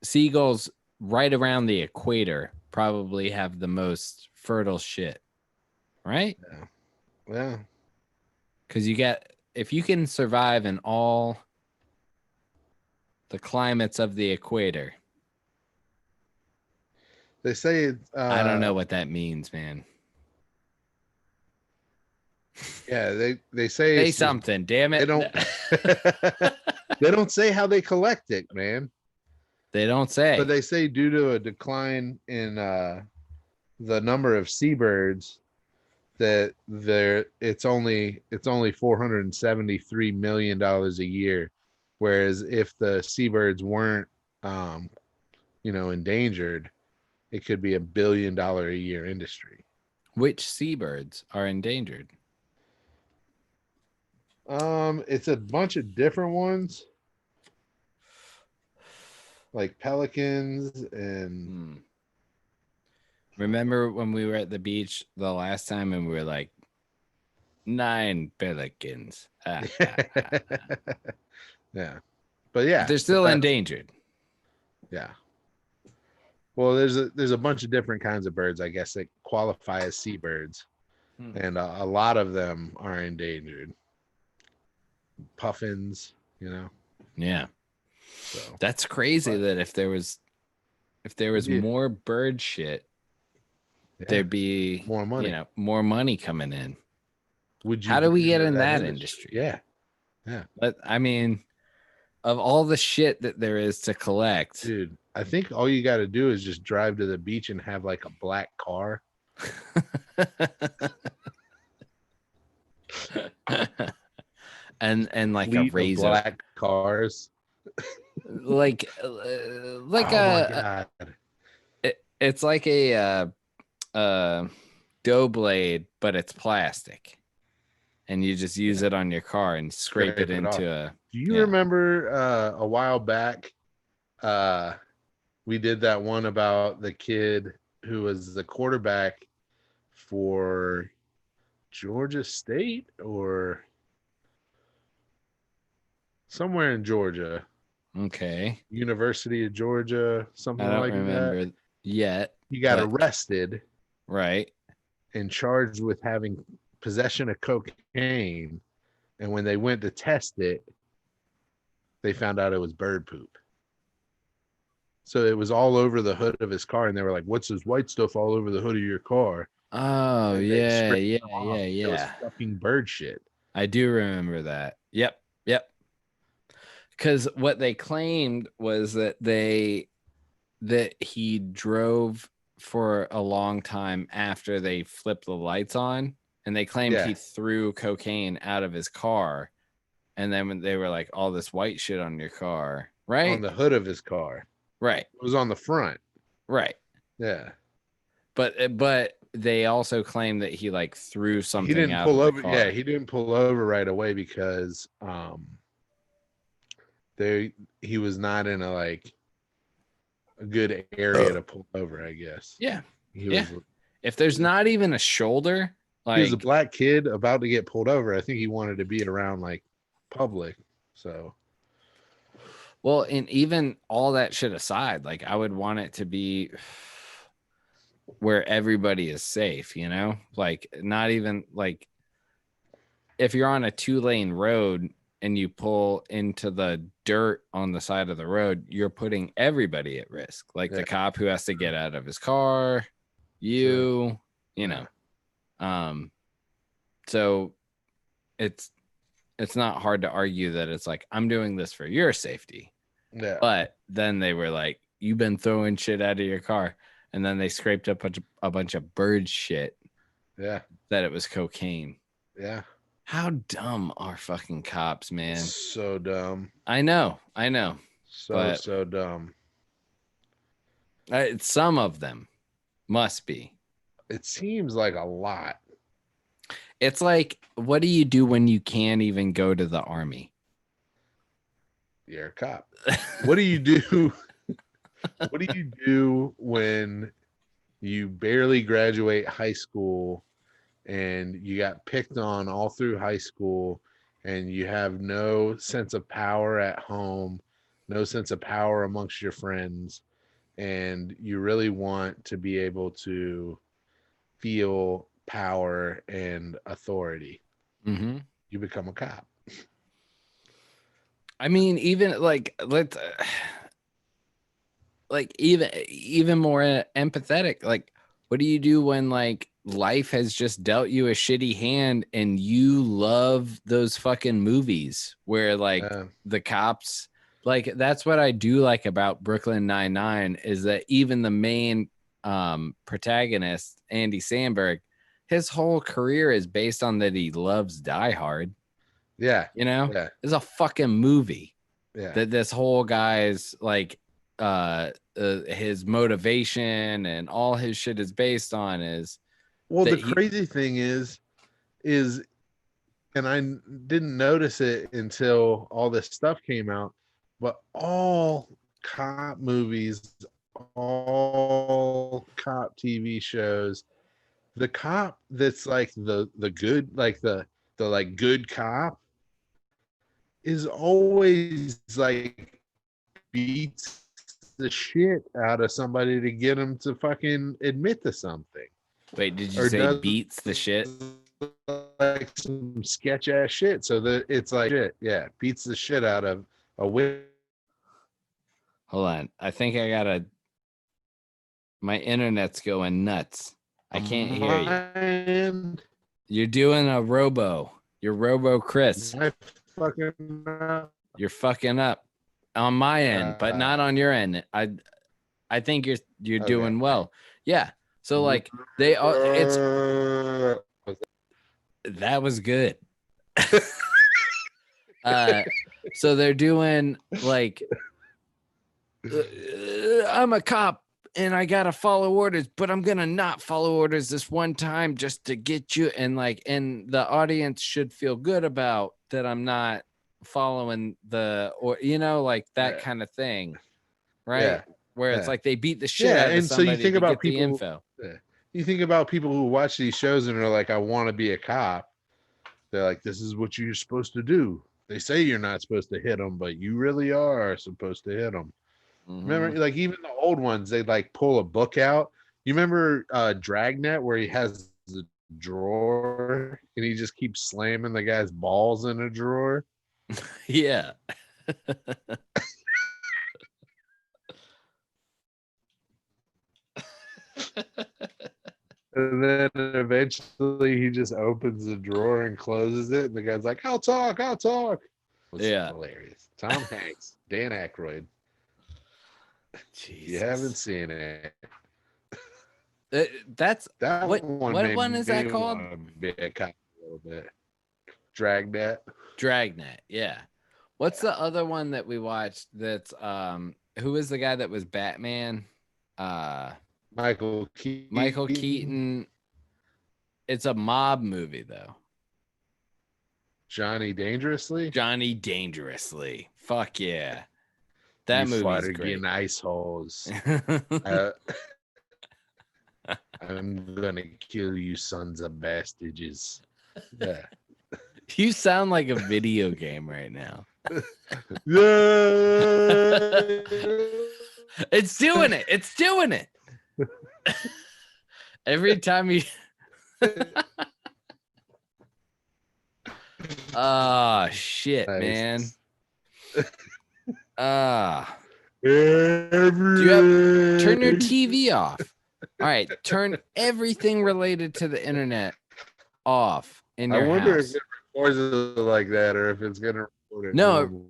Seagulls right around the equator probably have the most fertile shit, right? Yeah. Well, because if you can survive in all the climates of the equator. They say I don't know what that means, man. Yeah, they say something, damn it. They don't they don't say how they collect it, man. They don't say. But they say due to a decline in the number of seabirds that it's only $473 million a year, whereas if the seabirds weren't endangered, it could be $1 billion a year industry. Which seabirds are endangered? It's a bunch of different ones, like pelicans and. Remember when we were at the beach the last time and we were like 9 pelicans? Yeah. But yeah, They're still that's- endangered. Yeah. Well, there's a bunch of different kinds of birds, I guess, that qualify as seabirds, and a lot of them are endangered. Puffins, you know. Yeah. So That's crazy that if there was Yeah. more bird shit, yeah. there'd be More money. you know, more money coming in. Would you How do we get into in that industry? Yeah. Yeah. But I mean, of all the shit that there is to collect, Dude, I think all you got to do is just drive to the beach and have like a black car. and like Fleet a of razor, black cars. like Oh my God. it's like a dough blade, but it's plastic, and you just use it on your car and scrape it Scrape it into off. a. Do you Yeah. remember a while back we did that one about the kid who was the quarterback for Georgia State or somewhere in Georgia, Okay, University of Georgia, something I don't like remember that. yet. He got but- arrested Right. and charged with having possession of cocaine. And when they went to test it, they found out it was bird poop. So it was all over the hood of his car. And they were like, what's this white stuff all over the hood of your car? Oh And they yeah, scraped yeah, it off. yeah, It was yeah. fucking bird shit. I do remember that. Yep. Because what they claimed was that he drove for a long time after they flipped the lights on, and they claimed Yeah. he threw cocaine out of his car, and then when they were like, all this white shit on your car, right? On the hood of his car. Right. It was on the front. Right. Yeah. But they also claim that he like threw something He didn't out pull of over. the car. Yeah, he didn't pull over right away because he was not in a good area to pull over, I guess. Yeah. He Yeah. was If there's not even a shoulder, he was a like black kid about to get pulled over. I think he wanted to be around public. So well, and even all that shit aside, like I would want it to be where everybody is safe, you know? Like not even like if you're on a 2-lane road and you pull into the dirt on the side of the road, you're putting everybody at risk. Like the cop who has to get out of his car, you know. So it's not hard to argue that it's like, I'm doing this for your safety. yeah. But then they were like, you've been throwing shit out of your car. And then they scraped up a bunch of bird shit Yeah. that it was cocaine. Yeah. How dumb are fucking cops, man? So dumb. I know. So dumb. Some of them must be. It seems like a lot. It's like, what do you do when you can't even go to the army? You're a cop. What do you do? What do you do when you barely graduate high school and you got picked on all through high school and you have no sense of power at home, no sense of power amongst your friends, and you really want to be able to feel power and authority? Mm-hmm. You become a cop. I mean, even like let's like even more empathetic. Like, what do you do when like life has just dealt you a shitty hand and you love those fucking movies where like the cops, like that's what I do like about Brooklyn Nine-Nine is that even the main protagonist, Andy Samberg, his whole career is based on that he loves Die Hard. Yeah. You know, Yeah. it's a fucking movie. Yeah. That this whole guy's like his motivation and all his shit is based on is Well, the that he- crazy thing is, and I didn't notice it until all this stuff came out, but all cop movies, all cop TV shows, the cop that's like the good, like the like good cop is always like beats the shit out of somebody to get them to fucking admit to something. Wait, did you Or say does- beats the shit? Like some sketch ass shit. So that it's like shit. Yeah, beats the shit out of a witness. Hold on. I think I gotta. My internet's going nuts. I can't hear you. You're doing a robo. You're robo Chris. You're fucking up on my end, but not on your end. I think you're doing well. Yeah. So like they are. It's that was good. So they're doing like I'm a cop and I gotta follow orders, but I'm gonna not follow orders this one time just to get you. And the audience should feel good about that. I'm not following or like that kind of thing, right? Yeah. Where it's like they beat the shit out of and so somebody you think to about get the people. info. You think about people who watch these shows and are like, I want to be a cop. They're like, this is what you're supposed to do. They say you're not supposed to hit them, but you really are supposed to hit them. Remember, like even the old ones, they like pull a book out. You remember Dragnet where he has the drawer and he just keeps slamming the guy's balls in a drawer? Yeah. And then eventually he just opens the drawer and closes it. And the guy's like, I'll talk. It's hilarious. Tom Hanks, Dan Aykroyd. Jesus. You haven't seen it. That's That what one is that me called? wanna be a cop a little bit. Dragnet. Yeah. What's the other one that we watched that's who is the guy that was Batman? Michael Keaton. It's a mob movie though. Johnny Dangerously. Fuck yeah. That movie's great. Ice holes. I'm gonna kill you, sons of bastards. Yeah. You sound like a video game right now. It's doing it. Every time you shit, Nice. man. Turn your TV off. All right, turn everything related to the internet off in your I wonder house. if it records it like that or if it's gonna record it. No.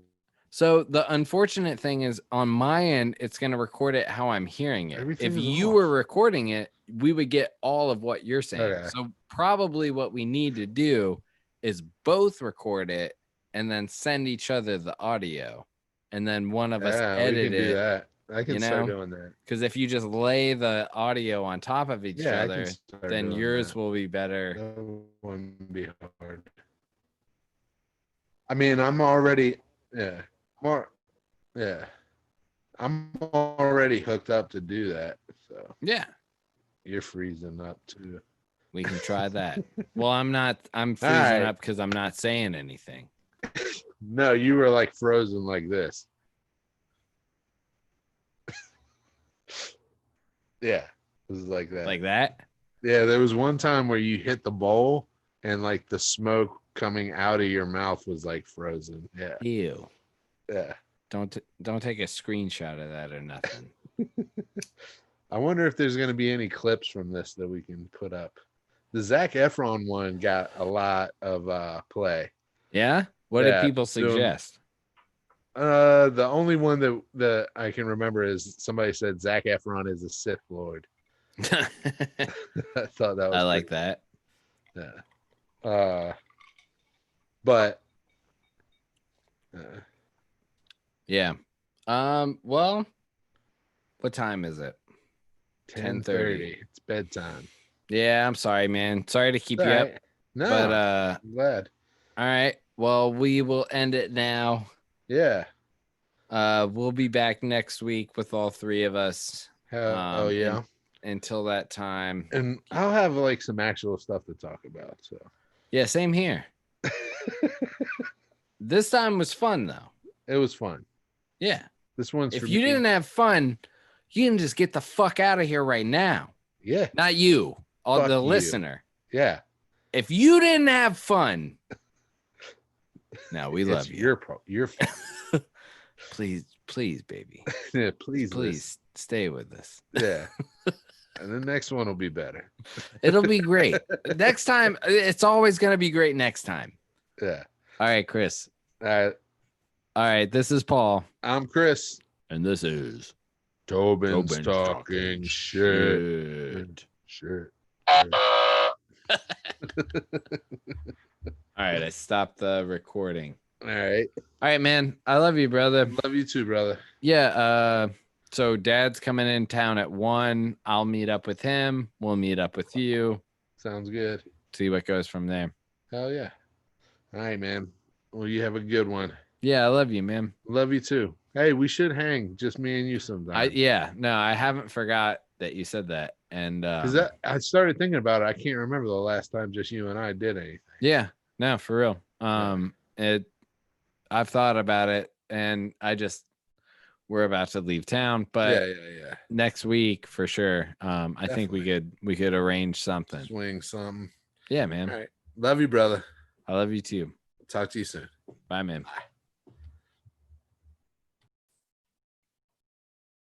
So the unfortunate thing is on my end, it's going to record it how I'm hearing it. Everything If is you off. were recording it, we would get all of what you're saying. Okay. So probably what we need to do is both record it and then send each other the audio. And then one of us edit do it. that. I can start doing that. Because if you just lay the audio on top of each I other, can start then doing yours that. will be better. That wouldn't be hard. I mean, I'm already I'm already hooked up to do that. So Yeah. you're freezing up too. We can try that. Well, I'm freezing right. up because I'm not saying anything. No, you were like frozen like this. Yeah, it was like that. Like that? Yeah, there was one time where you hit the bowl and like the smoke coming out of your mouth was like frozen. Yeah. Ew. Yeah. Don't take a screenshot of that or nothing. I wonder if there's going to be any clips from this that we can put up. The Zac Efron one got a lot of play. Yeah? What did people suggest? The only one that I can remember is somebody said Zac Efron is a Sith Lord. I thought that was I like that. Yeah. But Yeah. Well, what time is it? 10:30. It's bedtime. Yeah, I'm sorry, man. Sorry to keep you up. No, But I'm glad. all right. Well, we will end it now. Yeah. We'll be back next week with all three of us. Oh yeah. Until that time. And I'll have like some actual stuff to talk about. So Yeah, same here. This time was fun though. It was fun. Yeah. This one's If for you me. didn't have fun, you can just get the fuck out of here right now. Yeah. Not you, Fuck the you. listener. Yeah. If you didn't have fun, no, we love It's you. your fault. Please, baby. Yeah, please. Please stay with us. Yeah. And the next one will be better. It'll be great. Next time, it's always going to be great next time. Yeah. All right, Chris. All right, this is Paul. I'm Chris. And this is Tobins Talking Shit. Shit. All right, I stopped the recording. All right. All right, man. I love you, brother. Love you too, brother. Yeah. So Dad's coming in town at 1. I'll meet up with him. We'll meet up with you. Sounds good. See what goes from there. Hell yeah. All right, man. Well, you have a good one. Yeah, I love you, man. Love you too. Hey, we should hang, just me and you sometime. I haven't forgot that you said that. And because I started thinking about it. I can't remember the last time just you and I did anything. Yeah, no, for real. I've thought about it, and we're about to leave town, but yeah. next week for sure. I think we could arrange something. Swing something. Yeah, man. All right. Love you, brother. I love you too. Talk to you soon. Bye, man. Bye.